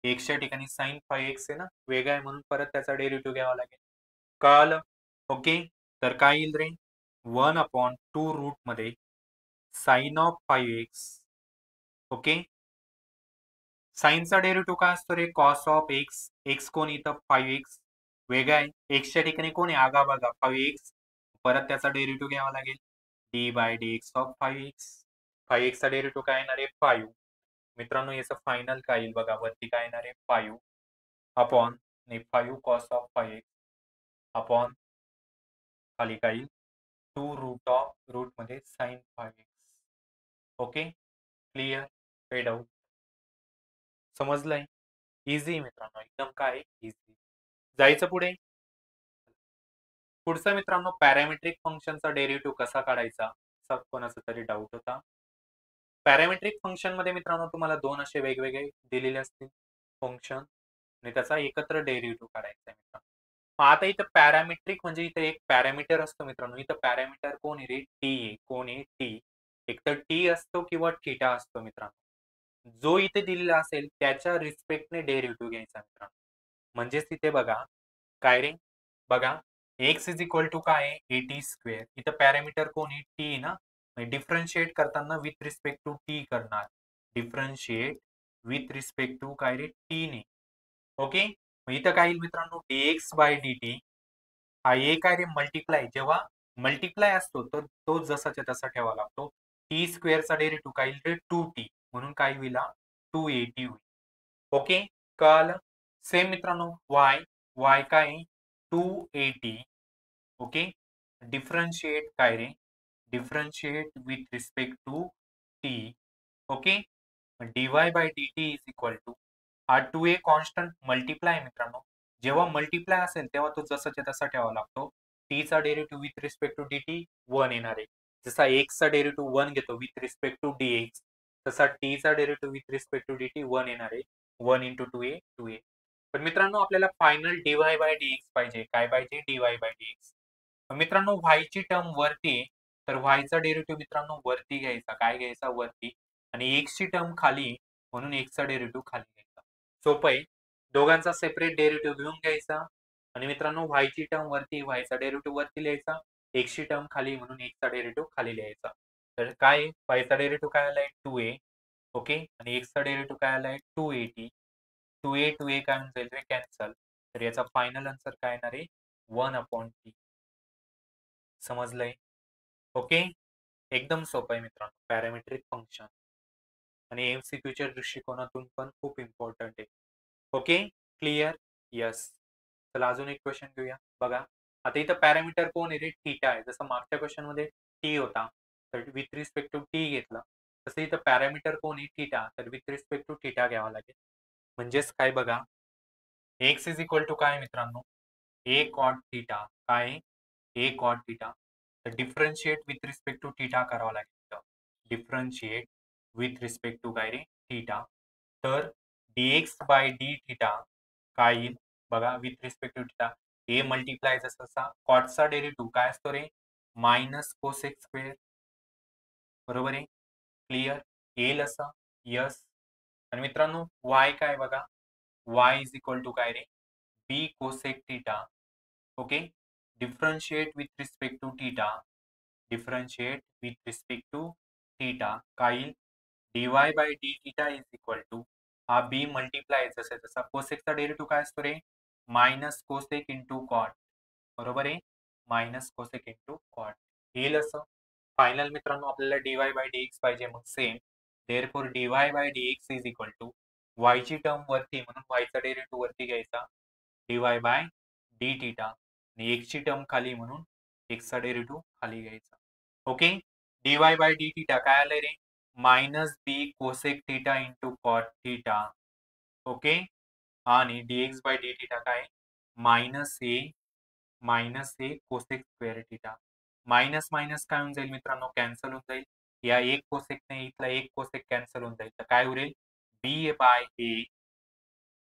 एक्सच्या ठिकाणी साइन 5x आहे ना? वेगळा आहे म्हणून परत त्याचा डेरिव्हेटिव्ह घ्यावा लागेल. कळालं? ओके. तर काय येईल रे? 1 अपॉन 2 रूट मध्ये साइन ऑफ 5x. ओके. साइनचा डेरिव्हेटिव्ह काय असतो रे? Cos of x. एक्स कोण इथं? 5x. वेगळा आहे. एक्सच्या ठिकाणी कोण आहे? आगाबागा 5x. परत त्याचा डेरिव्हेटिव्ह घ्यावा लागेल. d/dx of 5x. 5x चा डेरिव्हेटिव्ह काय येणार आहे? 5. मित्रांनो याचं फायनल काय येईल बघा. वरती काय येणार आहे? 5 upon 5 cos of 5x upon खाली काय येईल? 2 रूट ऑफ रूट मध्ये साइन 5x. ओके. क्लिअर? काही डाऊट? समजलंय? इझी मित्रांनो, एकदम काय? इझी. जायचं पुढे. पुढचा मित्रांनो पॅरामेट्रिक फंक्शनचा डेरिव्हेटिव्ह कसा काढायचा? असा कोणाचा तरी डाऊट होता. पॅरामेट्रिक फंक्शन मध्ये मित्रांनो तुम्हाला दोन असे वेगवेगळे दिलेले असतील फंक्शन आणि त्याचा एकत्र डेरिव्हेटिव्ह काढायचा आहे मित्रांनो. मग आता इथं पॅरामेट्रिक म्हणजे इथे एक पॅरामीटर असतो मित्रांनो. इथं पॅरामीटर कोण आहे रे? टी आहे. कोण आहे? टी. एक तर टी असतो किंवा थिटा असतो मित्रांनो. जो इथे दिलेला असेल त्याच्या रिस्पेक्टने डेरिव्हेटिव्ह घ्यायचा मित्रांनो. म्हणजेच तिथे बघा काय रे? बघा एक्स इज इक्वल टू काय आहे? 80 स्क्वेअर. इथं पॅरामीटर कोण आहे? टी ना. डिफरन्शिएट करताना विथ रिस्पेक्ट टू टी करणार. डिफरन्शिएट विथ रिस्पेक्ट टू काय रे? टी ने. ओके. मग इथं काय येईल मित्रांनो? dx/dt हा ए काय रे? मल्टिप्लाय. जेव्हा मल्टिप्लाय असतो तर तो जसाच्या तसा ठेवा लागतो. टी स्क्वेअरचा डेरिव्हेटिव्ह काय येईल रे? 2t. म्हणून काय होईल? 280 होईल. ओके. कळालं? सेम मित्रांनो y. y काय आहे? 280. ओके. डिफरन्शिएट काय रे? Differentiate with respect to t. Okay. dy/dt is equal to हा 2a कॉन्स्टंट मल्टिप्लाय मित्रांनो. जेव्हा मल्टिप्लाय असेल तेव्हा तो जसाच्या तसा ठेवावा लागतो. टीचा derivative with respect to dt 1 येणार आहे. जसा एक्सचा डेरिव्हेटिव्ह 1 घेतो विथ रिस्पेक्ट टू dx, तसा टीचा derivative with respect to dt 1 येणार आहे. 1 into 2a 2a. पण मित्रांनो आपल्याला फायनल dy by dx पाहिजे. काय पाहिजे? dy by dx. मित्रांनो y ची टर्म वरती आहे, तर y चा डेरिव्हेटिव्ह मित्रांनो वरती घ्यायचा. काय घ्यायचा? वरती. आणि x ची टर्म खाली, म्हणून x चा डेरिव्हेटिव्ह खाली घ्यायचा. सोपं आहे. दोघांचा सेपरेट डेरिव्हेटिव्ह घेऊन घ्यायचा आणि मित्रांनो y ची टर्म वरती, y चा डेरिव्हेटिव्ह वरती लिहायचा, x ची टर्म खाली, म्हणून x चा डेरिव्हेटिव्ह खाली लिहायचा. तर काय y चा डेरिव्हेटिव्ह काय आलाय? 2a. ओके. आणि x चा डेरिव्हेटिव्ह काय आलाय? 2at. 2a 2a काय होऊन जाईल रे? कॅन्सल. तर याचा फायनल आन्सर काय येणार आहे? 1/t. समजलंय? ओके. एकदम सोपं आहे मित्रांनो. पॅरामेट्रिक फंक्शन आणि एमसीक्यूच्या दृष्टिकोनातून पण खूप इम्पॉर्टंट आहे. ओके. क्लिअर? यस. चला अजून एक क्वेश्चन घेऊया. बघा आता इथं पॅरामीटर कोण आहे रे? थीटा आहे. जसं मागच्या क्वेश्चन मध्ये टी होता, तर विथ रिस्पेक्ट टू टी घेतला. तसं इथं पॅरामीटर कोण आहे? थीटा. तर विथ रिस्पेक्ट टू थीटा घ्यावा लागेल. म्हणजेच काय बघा, एक्स इज इक्वल टू काय मित्रांनो? A cot theta. काय? A cot theta. तर differentiate with respect to theta करावा लागेल. डिफरन्शिएट विथ रिस्पेक्ट टू काय रे? थीटा. तर dx बाय डी थीटा काय येईल? बघा with respect to theta a multiply जसा कॉटचा डेरिव्हेटिव्ह काय असतो रे? Minus cosec square. बरोबर आहे? क्लिअर? येईल असं? यस. आणि मित्रांनो y काय बघा? y इज इक्वल टू काय रे? B cosec theta. Okay. Differentiate with respect to theta. Differentiate with respect to theta काय येईल? dy by d theta is equal to हा बी मल्टिप्लाय जसा जसा कोसेकचा डेरिव्हेटिव्ह काय असतो रे? Minus cosec into cot. बरोबर आहे? Minus cosec into cot. येईल असं? फायनल मित्रांनो आपल्याला dy बाय dx पाहिजे. मग same therefore dy by dx is equal to y ची टर्म वरती, म्हणून y चा डेरिव्हेटिव्ह वरती घ्यायचा, dy बाय डी थीटा. आणि x ची टर्म खाली, म्हणून x चा डेरिव्हेटिव्ह खाली घ्यायचा. Okay. dy by d theta काय आलंय रे? Minus b cosec theta into cot theta. Okay. आणि dx बाय डी थीटा काय? Minus a cosec square theta. Minus minus काय होऊन जाईल मित्रांनो? कॅन्सल होऊन जाईल. या एक कोसेकने इथला एक कोसेक कॅन्सल होऊन जाईल. तर काय उरेल? बी बाय ए.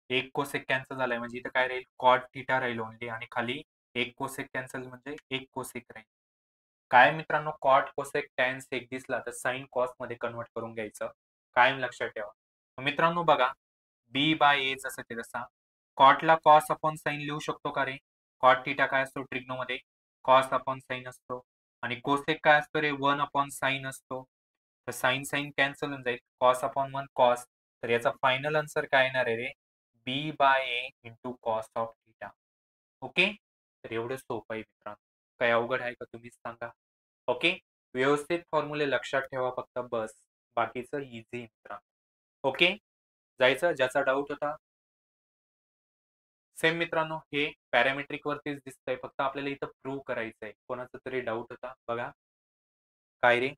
एक कोसेक कॅन्सल झालाय म्हणजे इथं काय राहील? कॉट थीटा राहील ओनली. आणि खाली एक कोसेक कॅन्सल म्हणजे एक कोसेक राहील. काय मित्रांनो? कॉट कोसेक टॅन सेक दिसला तर साइन कॉस मध्ये कन्वर्ट करून घ्यायचं. कायम लक्षात ठेवा. मित्रांनो बघा, बी बाय ए जसं ते तसा कॉटला कॉस अपॉन साइन लिहू शकतो का रे? कॉट थीटा काय असतो ट्रिग्नोमध्ये? कॉस अपॉन साइन असतो. आणि कोसेक काय असतो रे? 1 अपॉन साइन असतो. तर साइन साइन कॅन्सल होऊन जाईल. Cos upon 1 cos. तर याचा फायनल आन्सर काय येणार आहे रे? B by a into cos of theta. Okay. तर एवढं सोपं आहे मित्रांनो. काही अवघड आहे का? तुम्हीच सांगा. ओके. व्यवस्थित फॉर्म्युले लक्षात ठेवा फक्त बस. बाकीचं इझी मित्रांनो. ओके. जायचं ज्याचा डाऊट होता. सेम मित्रांनो हे पॅरामेट्रिक वरतीच दिसतंय. फक्त आपल्याला इथं प्रूव्ह करायचं आहे. कोणाचा तरी डाऊट होता बघा. काय रे?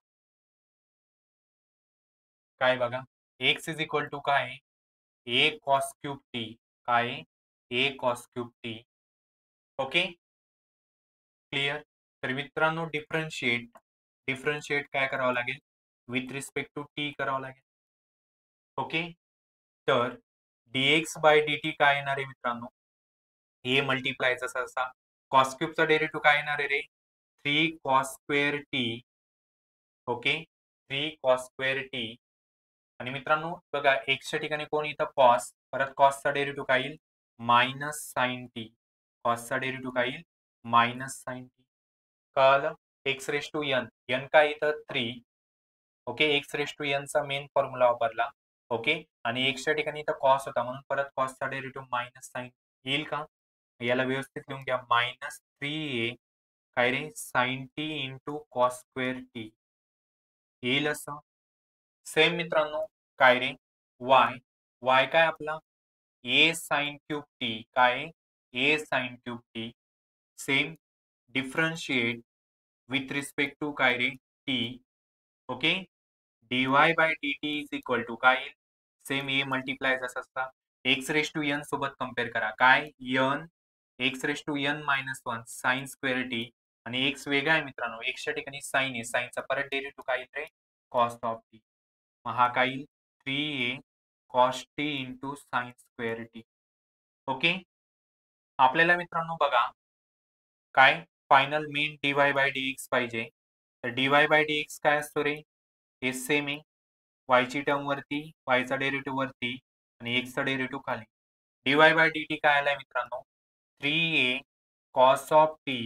काय बघा? एक्स इज इक्वल टू काय? A cos cube t. काय? A cos cube t. Okay. Clear? तर मित्रांनो डिफरन्शिएट काय करावं लागेल? विथ रिस्पेक्ट टू टी करावं लागेल. ओके. तर dx बाय dt काय येणार आहे मित्रांनो? ए मल्टिप्लाय जसा जसा कॉस क्यूबचा डेरिव्हेटिव्ह काय येणार आहे रे? 3 cos square t. Okay. 3 cos square t. आणि मित्रांनो बघा एक्सच्या ठिकाणी कोण इथं कॉस, परत कॉसचा डेरिव्हेटिव्ह काय येईल? Minus sine t. कॉसचा डेरिव्हेटिव्ह काय येईल? Minus sine t. कळालं? X raise to n. N काय इथं 3. Okay. X raise to n चा मेन फॉर्म्युला वापरला. ओके. आणि एक्सच्या ठिकाणी इथं कॉस होता, म्हणून परत कॉसचा डेरिव्हेटिव्ह मायनस साइन येईल का? याला व्यवस्थित लिहून घ्या. मायनस 3a काय रे? Sine t into cos square t. येईल असं? सेम मित्रांनो काय रे? वाय काय आपला? A sine cube t. काय? A sine cube t. Same differentiate with respect to काय रे? T. Okay. dy by dt is equal to काय येईल? सेम ए मल्टिप्लाय जसा असता एक्स रेस टू एन सोबत कम्पेअर करा. काय? N x raise to n minus one sine square t आणि एक्स वेगळा आहे मित्रांनो, एक्सच्या ठिकाणी साइन आहे, साइनचा परत डेरिव्हेटिव्ह काय येईल रे, कॉस ऑफ टी. मग हा काय येईल 3a cos T into sine square t. Okay. आपल्याला मित्रांनो बघा काय final mean dy by dx पाहिजे. तर dy बाय dx काय असतो रे, हे सेम आहे, y ची टर्म वरती, y चा डेरिव्हेटिव्ह वरती आणि x चा डेरिव्हेटिव्ह खाली. dy बाय dt काय आलाय मित्रांनो, 3a cos of t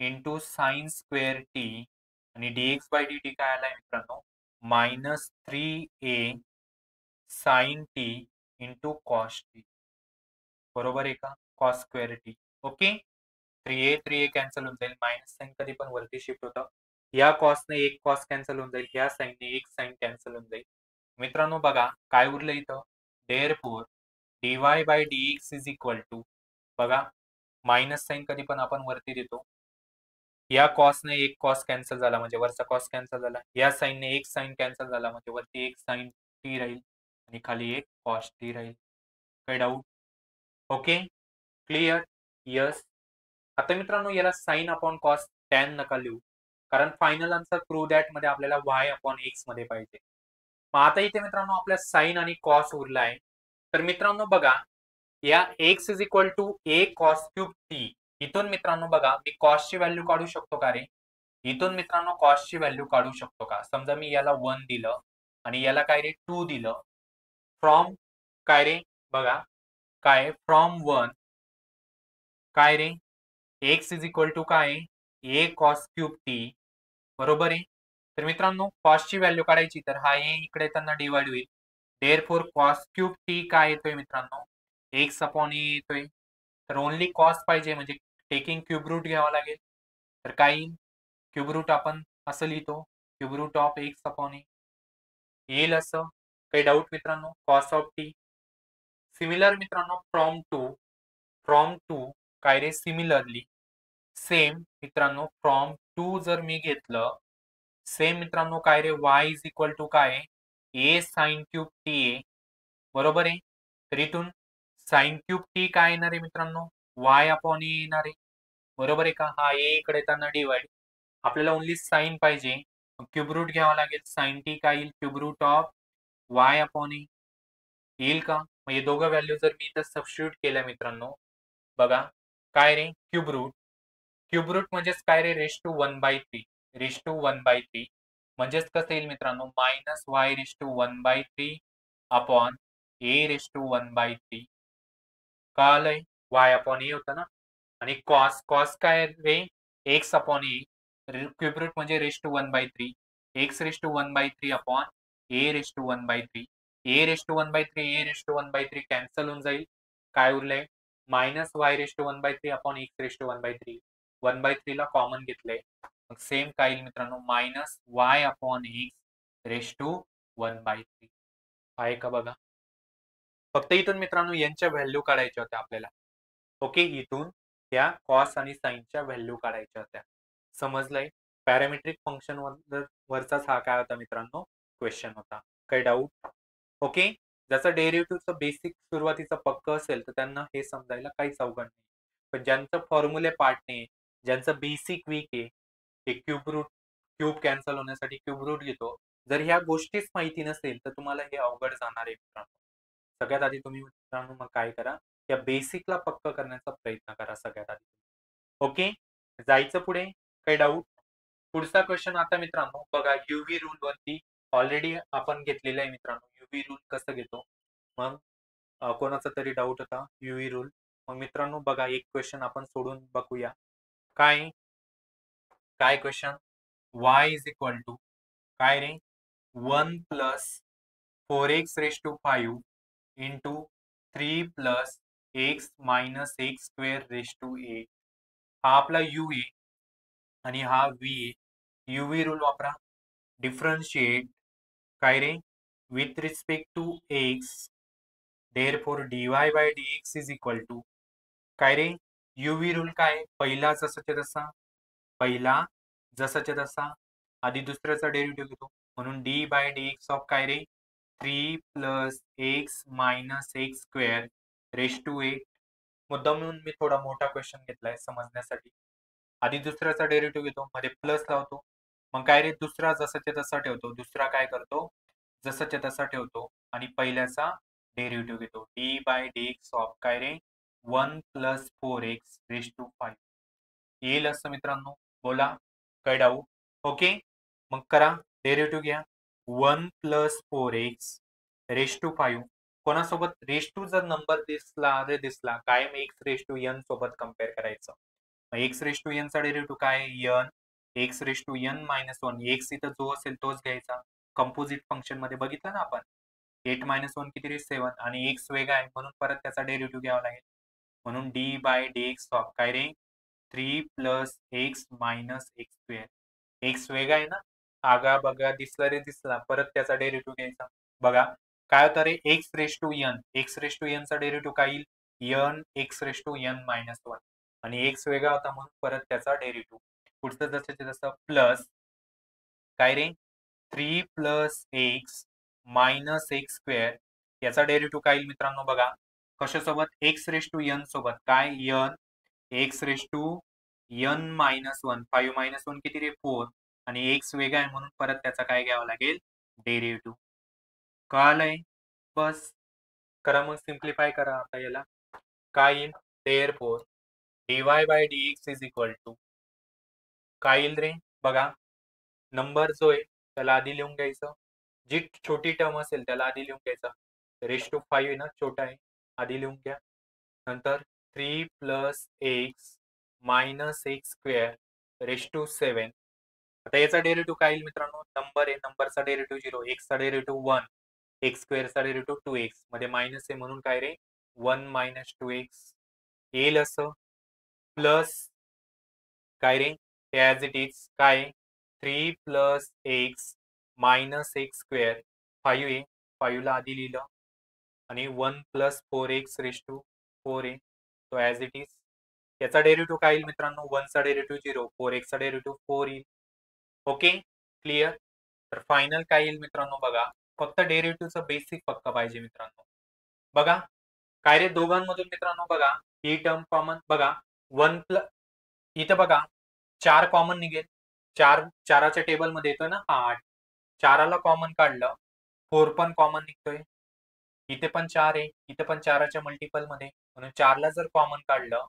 into sine square t आणि dx बाय dt काय आलाय मित्रांनो, minus 3a sine t into cos t. बरोबर आहे का, cos square t. Okay. 3a cancel होऊन जाईल, मायनस साइन कधी पण वरती शिफ्ट होतं, या कॉसने एक कॉस कॅन्सल होऊन जाईल, या साइनने एक साइन कॅन्सल होऊन जाईल. मित्रांनो बघा काय उरलं इथं, therefore dy by dx is equal to, बघा मायनस साइन कधी पण आपण वरती देतो, या कॉसने एक कॉस कॅन्सल झाला म्हणजे वरचा कॉस कॅन्सल झाला, या साइनने एक साइन कॅन्सल झाला म्हणजे वरती एक साइन टी राहील आणि खाली एक कॉस टी राहील. काही डाऊट? Okay, clear? यस. आता मित्रांनो याला साइन अपॉन कॉस टॅन नका लिहू, कारण फायनल आन्सर प्रूव्ह दॅट मध्ये आपल्याला y अपॉन एक्स मध्ये पाहिजे. मग आता इथे मित्रांनो आपल्या साइन आणि कॉस उरला आहे. तर मित्रांनो बघा या x is equal to a cos cube t, इथून मित्रांनो बघा मी कॉसची व्हॅल्यू काढू शकतो का रे, इथून मित्रांनो कॉसची व्हॅल्यू काढू शकतो का. समजा मी याला 1 दिलं आणि याला काय रे 2 दिलं, फ्रॉम काय रे बघा काय फ्रॉम 1 काय रे x इज इक्वल टू काय a कॉस क्यूब टी, बरोबर आहे. तर मित्रांनो कॉसची व्हॅल्यू काढायची, तर हा a इकडे त्यांना डिवाइड होईल, देअरफॉर कॉस क्यूब टी काय येतोय मित्रांनो, x अपॉन a येतोय. तर ओनली कॉस पाहिजे म्हणजे टेकिंग क्यूब रूट घ्यावा लागेल. तर काय येईल, क्यूब रूट आपण असं लिहितो, cube root of x upon a येईल असं. काही डाऊट मित्रांनो, कॉस ऑफ टी. सिमिलर मित्रांनो फ्रॉम टू काय रे सिमिलरली, सेम मित्रांनो फ्रॉम टू जर मी घेतलं, सेम मित्रांनो काय रे y इज इक्वल टू काय a sine cube t a, बरोबर आहे. तर इथून साइन क्यूब टी काय येणार आहे मित्रांनो, y अपॉन ए येणार आहे, बरोबर आहे का. हा ए इकडे त्यांना डिवाइड, आपल्याला ओनली साइन पाहिजे, क्यूब रूट घ्यावा लागेल, साइन टी काय येईल cube root of y upon a येईल का. मग हे दोघं व्हॅल्यू जर मी इथं सबस्टिट्यूट केल्या मित्रांनो, बघा काय रे क्यूब रूट म्हणजेच काय रे रेश टू 1/3, रेश टू 1/3 म्हणजेच कसं येईल मित्रांनो, minus y raise to 1/3 upon a raise to 1/3. कळालंय, y अपॉन ए होतं ना. आणि कॉस काय रे x upon a, cube root म्हणजे raise to 1/3, x raise to 1/3 upon a raise to 1/3, A raise to 1/3 A raise to 1/3 cancel होऊन जाईल, काय उरलंय minus y raise to 1/3 upon x raise to 1/3, 1/3 ला कॉमन घेतलंय, मग सेम काय येईल मित्रांनो, minus y upon x raise to 1/3 आहे का बघा. फक्त इथून मित्रांनो यांच्या व्हॅल्यू काढायच्या होत्या आपल्याला. ओके, इथून त्या कॉस आणि साइनच्या व्हॅल्यू काढायच्या होत्या. समजलंय, पॅरामेट्रिक फंक्शन वरचाच हा काय होता मित्रांनो क्वेश्चन होता. काही डाऊट? ओके. ज्याचं डेरिव्हेटिव्हचं बेसिक सुरुवातीचं पक्क असेल तर त्यांना हे समजायला काहीच अवघड नाही, पण ज्यांचं फॉर्म्युले पार्ट नाही, ज्यांचं बेसिक वीक आहे, ते क्यूब कॅन्सल होण्यासाठी क्यूब रूट घेतो, जर ह्या गोष्टीच माहिती नसेल तर तुम्हाला हे अवघड जाणार आहे मित्रांनो. सगळ्यात आधी तुम्ही मित्रांनो मग काय करा, या बेसिकला पक्क करण्याचा प्रयत्न करा सगळ्यात आधी. ओके, जायचं पुढे. काही डाऊट? पुढचा क्वेश्चन आता मित्रांनो बघा, युव्ही रूल वरती ऑलरेडी आपण घेतलेलं आहे मित्रांनो. युव्ही रूल कसं घेतो, मग कोणाचा तरी डाऊट होता युव्ही रूल. मग मित्रांनो बघा एक क्वेश्चन आपण सोडून बघूया. काय काय question, y is equal to काय रे 1 plus 4x raise to 5 into 3 plus x minus x square raise to 8. हा आपला u आहे आणि हा v आहे. युव्ही रूल वापरा, डिफरन्शिएट काय रे with respect to x, therefore dy by dx is equal to काय रे, युव्ही रूल काय पहिला जसाच्या तसा, पहिला जसाच्या तसा, आधी दुसऱ्याचा डेरिव्हेटिव्ह घेतो, म्हणून डी बाय dx ऑफ काय रे 3 plus x minus x square raise to 8. मुद्दाम म्हणून मी थोडा मोठा क्वेश्चन घेतलाय समजण्यासाठी. आधी दुसऱ्याचा डेरिव्हेटिव्ह घेतो, मध्ये प्लस लावतो. मग काय रे, दुसरा जसाच्या तसा ठेवतो. दुसरा काय करतो, जसाच्या तसा ठेवतो आणि पहिल्याचा डेरिव्हेटिव्ह घेतो. D by d x of काय रे, 1 प्लस 4x रेज टू 5 येईल असं मित्रांनो. बोला, काय डाऊट? ओके, मग करा, डेरिव्हेटिव्ह घ्या. 1 प्लस 4x रेज टू 5 कोणासोबत, रेज टू जर नंबर दिसला कायम एक्स रेज टू एन सोबत कम्पेअर करायचं. एक्स रेज टू एन चा डेरिव्हेटिव्ह काय, n x raise to n minus 1. X इथं जो असेल तोच घ्यायचा. कंपोजिट फंक्शन मध्ये बघितलं ना आपण, 8 मायनस 1 किती रे, 7. आणि एक्स वेगळा आहे म्हणून परत त्याचा डेरिव्हेटिव्ह घ्यावा लागेल. म्हणून d by d x of काय रे, 3 plus x minus x square. X वेगळा आहे ना, आगा बघा दिसला रे दिसला, परत त्याचा डेरिव्हेटिव्ह घ्यायचा. बघा काय होतं रे, x raise to n, x raise to n चा डेरिव्हेटिव्ह काय येईल, n x raise to n minus 1. आणि एक्स वेगळा होता म्हणून परत त्याचा डेरिव्हेटिव्ह. पुढचं जसं जसं प्लस काय रे, 3 plus x minus x square. याचा डेरिव्हेटिव्ह काय येईल मित्रांनो, बघा कशासोबत, एक्स रेज टू एन सोबत. काय, n x raise to n minus 1. 5 minus 1 किती रे, 4. आणि एक्स वेगळा आहे म्हणून परत त्याचा काय घ्यावा लागेल, डेरिव्हेटिव्ह. कळालंय? बस करा, मग सिम्प्लिफाय करा आता याला. काय येईल, therefore dy by dx is equal to काय येईल रे, बघा नंबर जो आहे त्याला आधी लिहून घ्यायचं. जी छोटी टर्म असेल त्याला आधी लिहून घ्यायचा. रेश टू 5 आहे ना, छोटा आहे, आधी लिहून घ्या. नंतर 3 plus x minus x square raise to 7. आता याचा डेरिव्हेटिव्ह काय येईल मित्रांनो, नंबर आहे, नंबरचा डेरिव्हेटिव्ह 0, एक्सचा डेरिव्हेटिव्ह 1, एक्स स्क्वेअरचा डेरिव्हेटिव्ह 2x, मध्ये मायनस आहे म्हणून काय रे, 1 मायनस 2x येईल असं. प्लस काय रे, ॲज इट इज काय, 3 plus x minus x square 5 आहे, 5 ला आधी लिहिलं. आणि 1 प्लस 4x रेश टू 4 आहे, तो ॲज इट इज. याचा डेरिव्हेटिव्ह काय येईल मित्रांनो, 1 चा डेरिव्हेटिव्ह 0, 4x चा डेरिव्हेटिव्ह 4 येईल. Okay, clear. तर फायनल काय येईल मित्रांनो, बघा फक्त डेरिव्हेटिव्हचं बेसिक पक्का पाहिजे मित्रांनो. बघा काय रे, दोघांमधून मित्रांनो बघा ही टर्म कॉमन, बघा 1 प्लस, इथं बघा 4 कॉमन निघेल. 4 4च्या टेबलमध्ये येतो ना, 8. 4ला कॉमन काढलं, 4 पण कॉमन निघतोय. इथे पण 4 आहे, इथे पण 4च्या मल्टिपल मध्ये, म्हणून 4ला जर कॉमन काढलं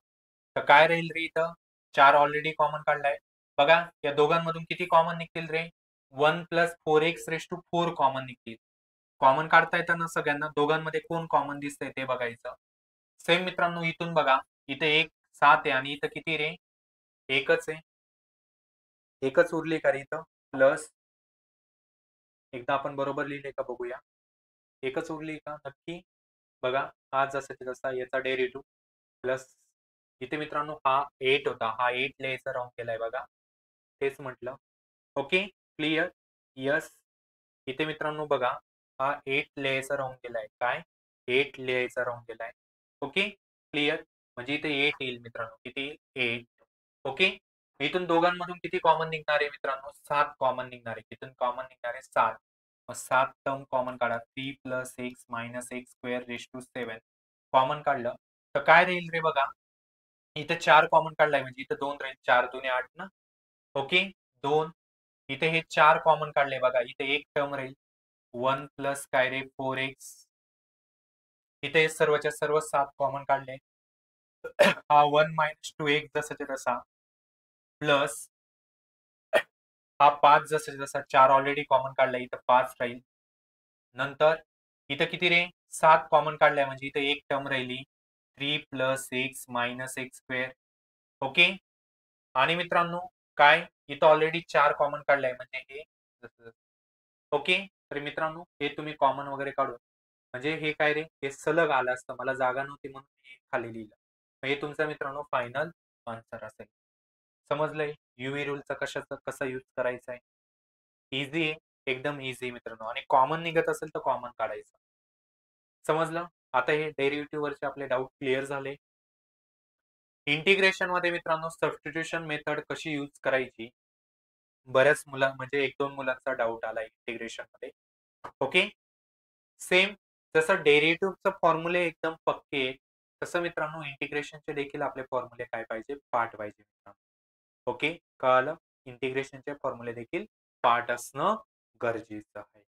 तर काय राहील रे, इथं 4 ऑलरेडी कॉमन काढलाय. बघा या दोघांमधून किती कॉमन निघतील रे, 1 plus 4x raise to 4 common निघतील. कॉमन काढता येताना सगळ्यांना दोघांमध्ये कोण कॉमन दिसतंय ते बघायचं. सेम मित्रांनो इथून बघा, इथे 1 7 आहे आणि इथं किती रे, एकच आहे. एकच उरली का रे इथं, प्लस एकदा आपण बरोबर लिहिले का बघूया. एकच उरली का नक्की, बघा हा जसा तसा याचा डेरिव्हेटिव्ह प्लस इथे मित्रांनो हा 8 होता, हा 8 लिहायचा राहून गेलाय बघा, तेच म्हटलं. Okay, clear. यस, इथे मित्रांनो बघा हा 8 लिहायचा राहून गेलाय, काय 8 लिहायचा राहून गेलाय. Okay, clear. म्हणजे इथे 8 येईल मित्रांनो, किती येईल, 8. ओके, इथून दोघांमधून किती कॉमन निघणार आहे मित्रांनो, 7 कॉमन निघणार आहे. इथून कॉमन निघणार आहे 7. मग 7 टर्म कॉमन काढा, 3 plus x minus x square raise to 7 common काढलं तर काय राहील रे, बघा इथं 4 कॉमन काढलाय म्हणजे इथं 2 राहील, 4 दुने 8 ना. ओके, 2. इथे हे 4 कॉमन काढले, बघा इथे एक टर्म राहील, 1 प्लस काय रे 4x. इथे सर्वच्या सर्व 7 कॉमन काढले, हा 1 मायनस 2x जसाच्या तसा, प्लस हा 5 जसाच्या तसा, 4 ऑलरेडी कॉमन काढलाय, इथं 5 राहील. नंतर इथं किती रे, 7 कॉमन काढलाय म्हणजे इथं एक टर्म राहिली, 3 plus x minus x square. Okay, आणि मित्रांनो काय, इथं ऑलरेडी 4 कॉमन काढलाय म्हणजे हे ओके. तर मित्रांनो हे तुम्ही कॉमन वगैरे काढून, म्हणजे हे काय रे, हे सलग आलं असतं, मला जागा नव्हती म्हणून मी खाली लिहिलं. हे तुमचा मित्रांनो फायनल आन्सर असेल. समजलंय युव्ही रूलचा कशाचा कसा यूज करायचा आहे. इझी आहे, एकदम इझी मित्रांनो. आणि कॉमन निघत असेल तर कॉमन काढायचं. समजलं. आता हे डेरिव्हेटिव्ह वरचे आपले डाऊट क्लिअर झाले. इंटिग्रेशन मध्ये मित्रांनो सबस्टिट्यूशन मेथड कशी यूज करायची, बऱ्याच म्हणजे 1-2 मुलांचा डाऊट आला इंटिग्रेशन मध्ये. ओके, सेम जसं डेरिव्हेटिव्हचं फॉर्म्युले एकदम पक्के तसं मित्रांनो इंटिग्रेशनचे देखील आपले फॉर्म्युले काय पाहिजे? पाठ पाहिजे मित्रांनो. ओके, कळालं? इंटिग्रेशनचे फॉर्म्युले देखील पाठ असणं गरजेचं आहे.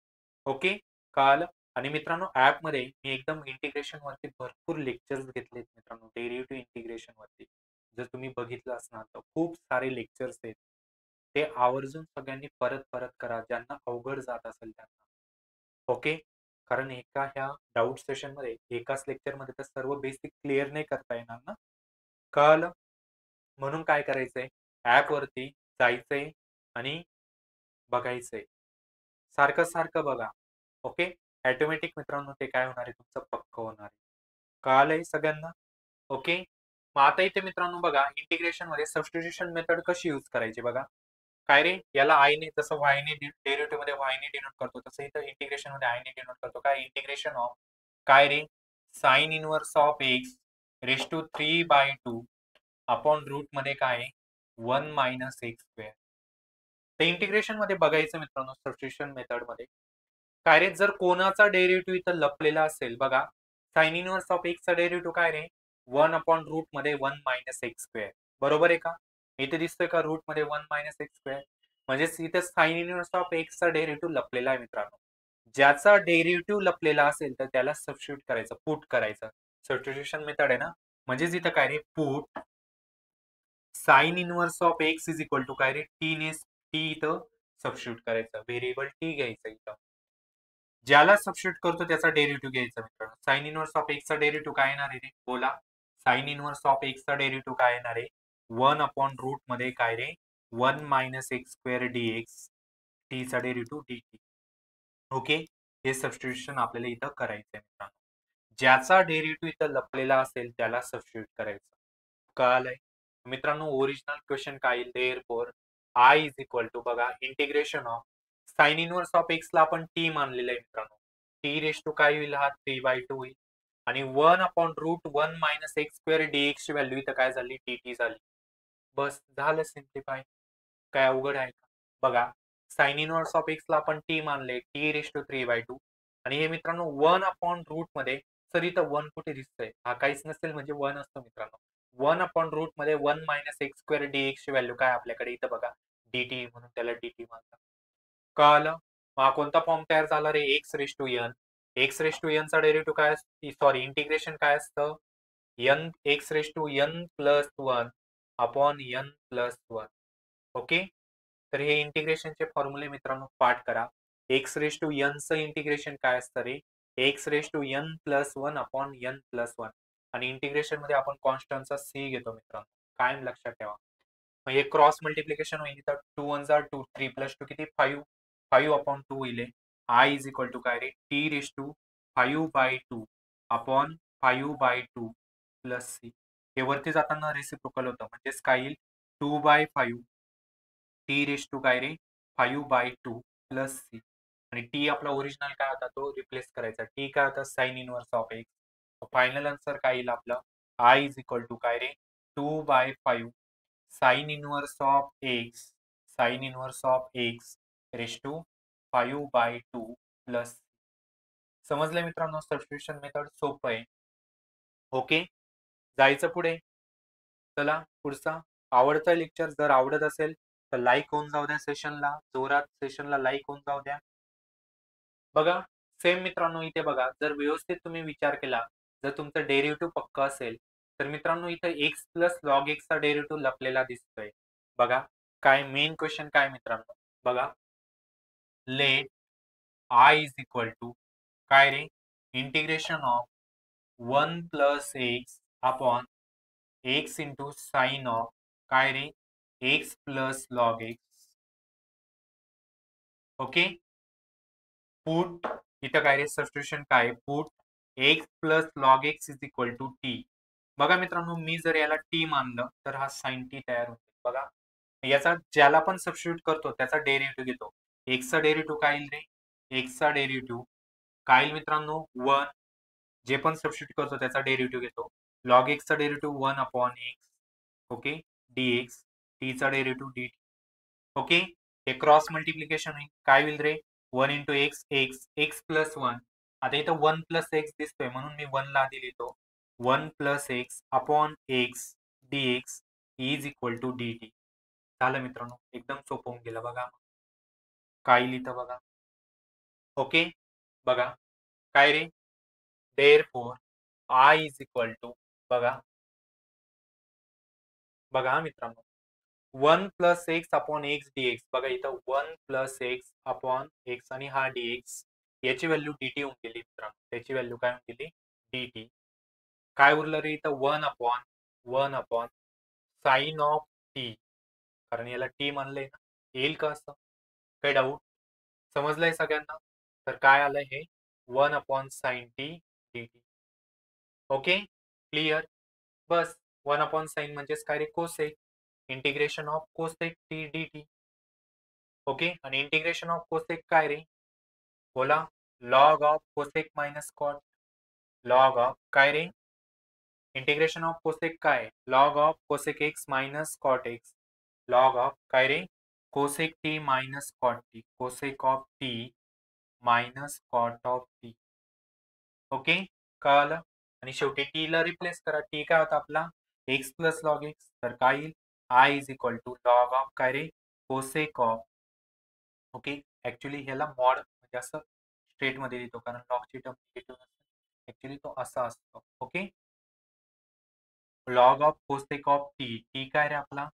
ओके, कळालं? आणि मित्रांनो ॲपमध्ये मी एकदम इंटिग्रेशन वरती भरपूर लेक्चर्स घेतलेत मित्रांनो, डेरिव्हेटिव्ह इंटिग्रेशन वरती. जर तुम्ही बघितलं असणार तर खूप सारे लेक्चर्स आहेत. ते आवर्जून सगळ्यांनी परत करा, ज्यांना अवघड जात असेल त्यांना. ओके, कारण ह्या डाउट सेशनमध्ये एकाच लेक्चरमध्ये तर सर्व बेसिक क्लिअर नाही करता येणार ना. कळालं? म्हणून काय करायचंय, ॲपवरती जायचंय आणि बघायचंय. सारखं बघा. ओके, ऑटोमॅटिक मित्रांनो ते काय होणार आहे, तुमचं पक्कं होणार आहे. कळालंय सगळ्यांना? ओके, मग आता इथे मित्रांनो बघा, इंटिग्रेशन मध्ये सबस्टिट्यूशन मेथड कशी यूज करायची बघा. काय रे, याला आयने, जसं वायने डेरिव्हेटिव्ह मध्ये वायने डिनोट करतो, तसं इथं इंटिग्रेशन मध्ये आयने डिनोट करतो. काय, इंटिग्रेशन ऑफ काय रे, sine inverse of x raise to 3/2 upon root मध्ये काय 1 मायनस एक्स स्क्वेअर. ते इंटिग्रेशन मध्ये बघायचं मित्रांनो सबस्टिट्यूशन मेथड मध्ये. काय रे, जर कोणाचा डेरिव्हेटिव्ह इथं लपलेला असेल बघा, साइन इनवर्स ऑफ एक्स चा डेरिव्हेटिव्ह काय रे, 1 अपॉन रूट मध्ये 1 मायनस एक्स स्क्वेअर. बरोबर आहे का? इथे दिसतोय का रूट मध्ये 1 मायनस एक्स स्क्वेअर, म्हणजे इथे साइन इनवर्स ऑफ एक्स चा डेरिव्हेटिव्ह लपलेला आहे मित्रांनो. ज्याचा डेरिव्हेटिव्ह लपलेला असेल तर त्याला सबस्टिट्यूट करायचं, पुट करायचं. सबस्टिट्यूशन मेथड आहे ना, म्हणजेच इथं काय रे, put sine inverse of x is equal to काय रे, टी इथं सबस्टिट्यूट करायचं, व्हेरिएबल टी घ्यायचं इथं. ज्याला सबस्टिट्यूट करतो त्याचा डेरिव्हेटिव्ह घ्यायचा मित्रांनो. साइन इनवर्स ऑफ एक्स चा डेरिव्हेटिव्ह काय येणार आहे रे, बोला. साइन इनवर्स ऑफ एक्स चा डेरिव्हेटिव्ह काय येणार आहे, 1 अपॉन रूट मध्ये काय रे, 1 minus x square dx, t चा डेरिव्हेटिव्ह dt. ओके, हे सबस्टिट्यूशन आपल्याला इथं करायचं आहे मित्रांनो. ज्याचा डेरिव्हेटिव्ह इथं लपलेला असेल त्याला सबस्टिट्यूट करायचं. कळालंय मित्रांनो? ओरिजिनल क्वेश्चन काय येईल, therefore I is equal to बघा, integration of sine inverse of x ला आपण टी मानलेलं आहे मित्रांनो. टी रेस टू काय होईल, हा 3/2 होईल. आणि 1 upon root 1 minus x square d x ची व्हॅल्यू इथं काय झाली, dt झाली. बस झालं सिम्प्लिफाय. काय अवघड आहे का? बघा, साइन इनवर्स ऑफ एक्स ला आपण टी मानले, टी रेस टू 3/2. आणि हे मित्रांनो 1 अपॉन रूट मध्ये, सर इथं 1 कुठे दिसतंय, हा काहीच नसेल म्हणजे 1 असतो मित्रांनो. 1 अपॉन रूट मध्ये 1 मायनस एक्स स्क्वेअर डीएक्स ची व्हॅल्यू काय आपल्याकडे इथं बघा, dt, म्हणून त्याला dt मानतात. कळालं? मग कोणता फॉर्म तयार झाला रे, x raise to n. X raise to n चा डेरिव्हेटिव्ह काय, सॉरी इंटिग्रेशन काय असतं, n x raise to n plus 1 upon n plus 1. Okay, तर हे इंटिग्रेशनचे फॉर्म्युले मित्रांनो पाठ करा. एक्स रेस टू एन चं इंटिग्रेशन काय असतं रे, x raise to n plus 1 upon n plus 1. आणि इंटिग्रेशन मध्ये आपण कॉन्स्टंटचा सी घेतो मित्रांनो, कायम लक्षात ठेवा. मग हे क्रॉस मल्टिप्लिकेशन होईल, तर 2 1 जा 2, 3 प्लस 2 किती 5, 5 अपॉन 2 होईल. आय इज इक्वल टू काय रे, t raise to 5/2 upon 5/2 plus c. हे वरती जाताना रेसिप्रोकल होतं, म्हणजेच काय येईल, 2/5 टी रेस टू काय रे, 5/2 प्लस सी. आणि टी आपला ओरिजिनल काय होता तो रिप्लेस करायचा. टी काय होता, sine inverse of x. Final answer काय येईल आपलं, आय इज इक्वल टू काय रे, 2/5 sine inverse of x, sine inverse of x raise to 5/2 plus. समजलं मित्रांनो? सबस्टिट्यूशन मेथड सोपं आहे. ओके, जायचं पुढे. चला पुढचा आवडता लेक्चर जर आवडत असेल तर लाईक होऊन जाऊ द्या सेशनला, जोरात सेशनला लाईक होऊन जाऊ द्या. बघा, सेम मित्रांनो इथे बघा, जर व्यवस्थित तुम्ही विचार केला, जर तुमचं डेरिव्हेटिव्ह पक्का असेल तर मित्रांनो इथे एक्स प्लस लॉग एक्स चा डेरिव्हेटिव्ह लपलेला दिसतोय. बघा, काय मेन क्वेश्चन काय मित्रांनो, बघा, let I is equal to काय रे, integration of 1 plus x upon x into sine of काय रे, x plus log x. Okay, put इथं काय रे, सबस्टिट्यूशन काय, put x plus log x is equal to t. बघा मित्रांनो, मी जर याला टी मानलं तर हा साइन टी तयार होतो. बघा, याचा ज्याला पण सबस्टिट्यूट करतो त्याचा डेरिव्हेटिव्ह घेतो. एक्सचा डेरिव्हेटिव्ह काय येईल रे, एक्सचा डेरिव्हेटिव्ह काय येईल मित्रांनो, 1. जे पण सबस्टिट्यूट करतो त्याचा डेरिव्हेटिव्ह घेतो. लॉग एक्सचा derivative 1 upon x. Okay, dx, t चा डेरिव्हेटिव्ह dt. ओके, हे क्रॉस मल्टिप्लिकेशन होईल, काय होईल रे, 1 into x, x, x plus 1. आता इथं 1 प्लस एक्स दिसतोय म्हणून मी 1 ला आधी लिहितो. 1 plus x upon x dx is equal to dt. झालं मित्रांनो, एकदम सोपं होऊन गेलं बघा. काय लिहितं बघा. ओके, बघा काय रे, therefore I is equal to, बघा बघा मित्रांनो, 1 plus x upon x dx. बघा इथं 1 प्लस एक्स अपॉन एक्स आणि हा डीएक्स याची व्हॅल्यू dt होऊन गेली मित्रांनो. त्याची व्हॅल्यू काय होऊन गेली, dt. काय उरलं रे इथं, 1 अपॉन साइन ऑफ टी. कारण याला टी मानलंय ना, येईल का असं, काही डाऊट? समजलंय सगळ्यांना? तर काय आलंय हे, 1 upon sine t dt. Okay, clear. बस 1 अपॉन साइन म्हणजेच काय रे, cosec. Integration of cosec t dt. Okay, आणि इंटिग्रेशन ऑफ कोसेक काय रे, बोला. Log of cosec minus cot. Log of काय रे, इंटिग्रेशन ऑफ कोसेक काय, log of cosec x minus cot x. Log of काय रे, cosec t minus cot t. Cosec of t minus cot of t. Okay, कळालं. आणि शेवटी T ला replace करा. टी काय होता आपला, एक्स प्लस लॉग एक्स. तर काय येईल, I is equal to log of काय रे, कोसेक ऑफ. ओके, ऍक्च्युली ह्याला मॉड म्हणजे असं स्ट्रेट मध्ये लिहितो, कारण लॉगची टर्म निगेटिव्ह असते. ऍक्च्युली तो असा असतो. Okay, log of cosec of t. T काय रे आपला,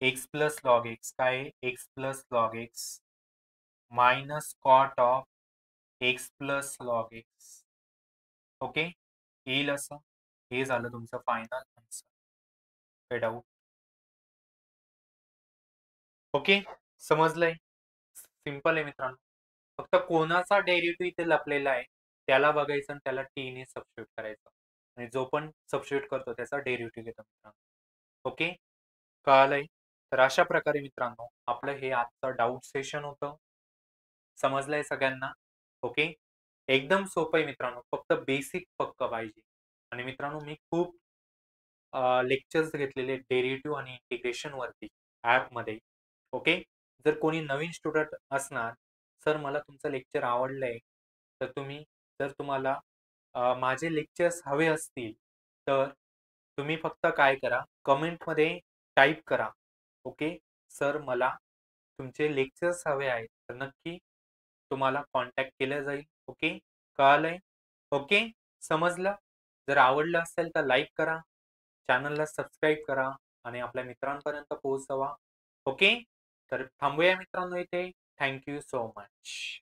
एक्स प्लस लॉग एक्स. काय, x plus log x minus cot of x plus log x. Okay, येईल असं. हे झालं तुमचं फायनल आन्सर. काही डाऊट? ओके, समजलंय. सिंपल आहे मित्रांनो. फक्त कोणाचा डेरिव्हेटिव्ह इथे लपलेला आहे त्याला बघायचं आणि त्याला टी ने सबस्टिट्यूट करायचं, आणि जो पण सबस्टिट्यूट करतो त्याचा डेरिव्हेटिव्ह घेतो मित्रांनो. ओके, कळालंय. तर अशा प्रकारे मित्रांनो आपलं हे आजचं डाऊट सेशन होतं. समजलंय सगळ्यांना? ओके, एकदम सोपं आहे मित्रांनो, फक्त बेसिक पक्क पाहिजे. आणि मित्रांनो मी खूप लेक्चर्स घेतलेले डेरिव्हेटिव्ह आणि इंटिग्रेशन वरती ॲपमध्ये. ओके, जर कोणी नवीन स्टुडंट असणार, सर मला तुमचं लेक्चर आवडलंय, तर तुम्ही, जर तुम्हाला माझे लेक्चर्स हवे असतील, तर तुम्ही फक्त काय करा, कमेंटमध्ये टाईप करा. ओके, सर मला तुमचे लेक्चर्स हवे आहेत, तर नक्की तुम्हाला कॉन्टॅक्ट केलं जाईल. ओके, कळालंय? ओके, समजलं? जर आवडलं असेल तर लाईक करा, चॅनलला सबस्क्राईब करा आणि आपल्या मित्रांपर्यंत पोहोचवा. ओके, तर थांबूया मित्रांनो इथे. Thank you so much.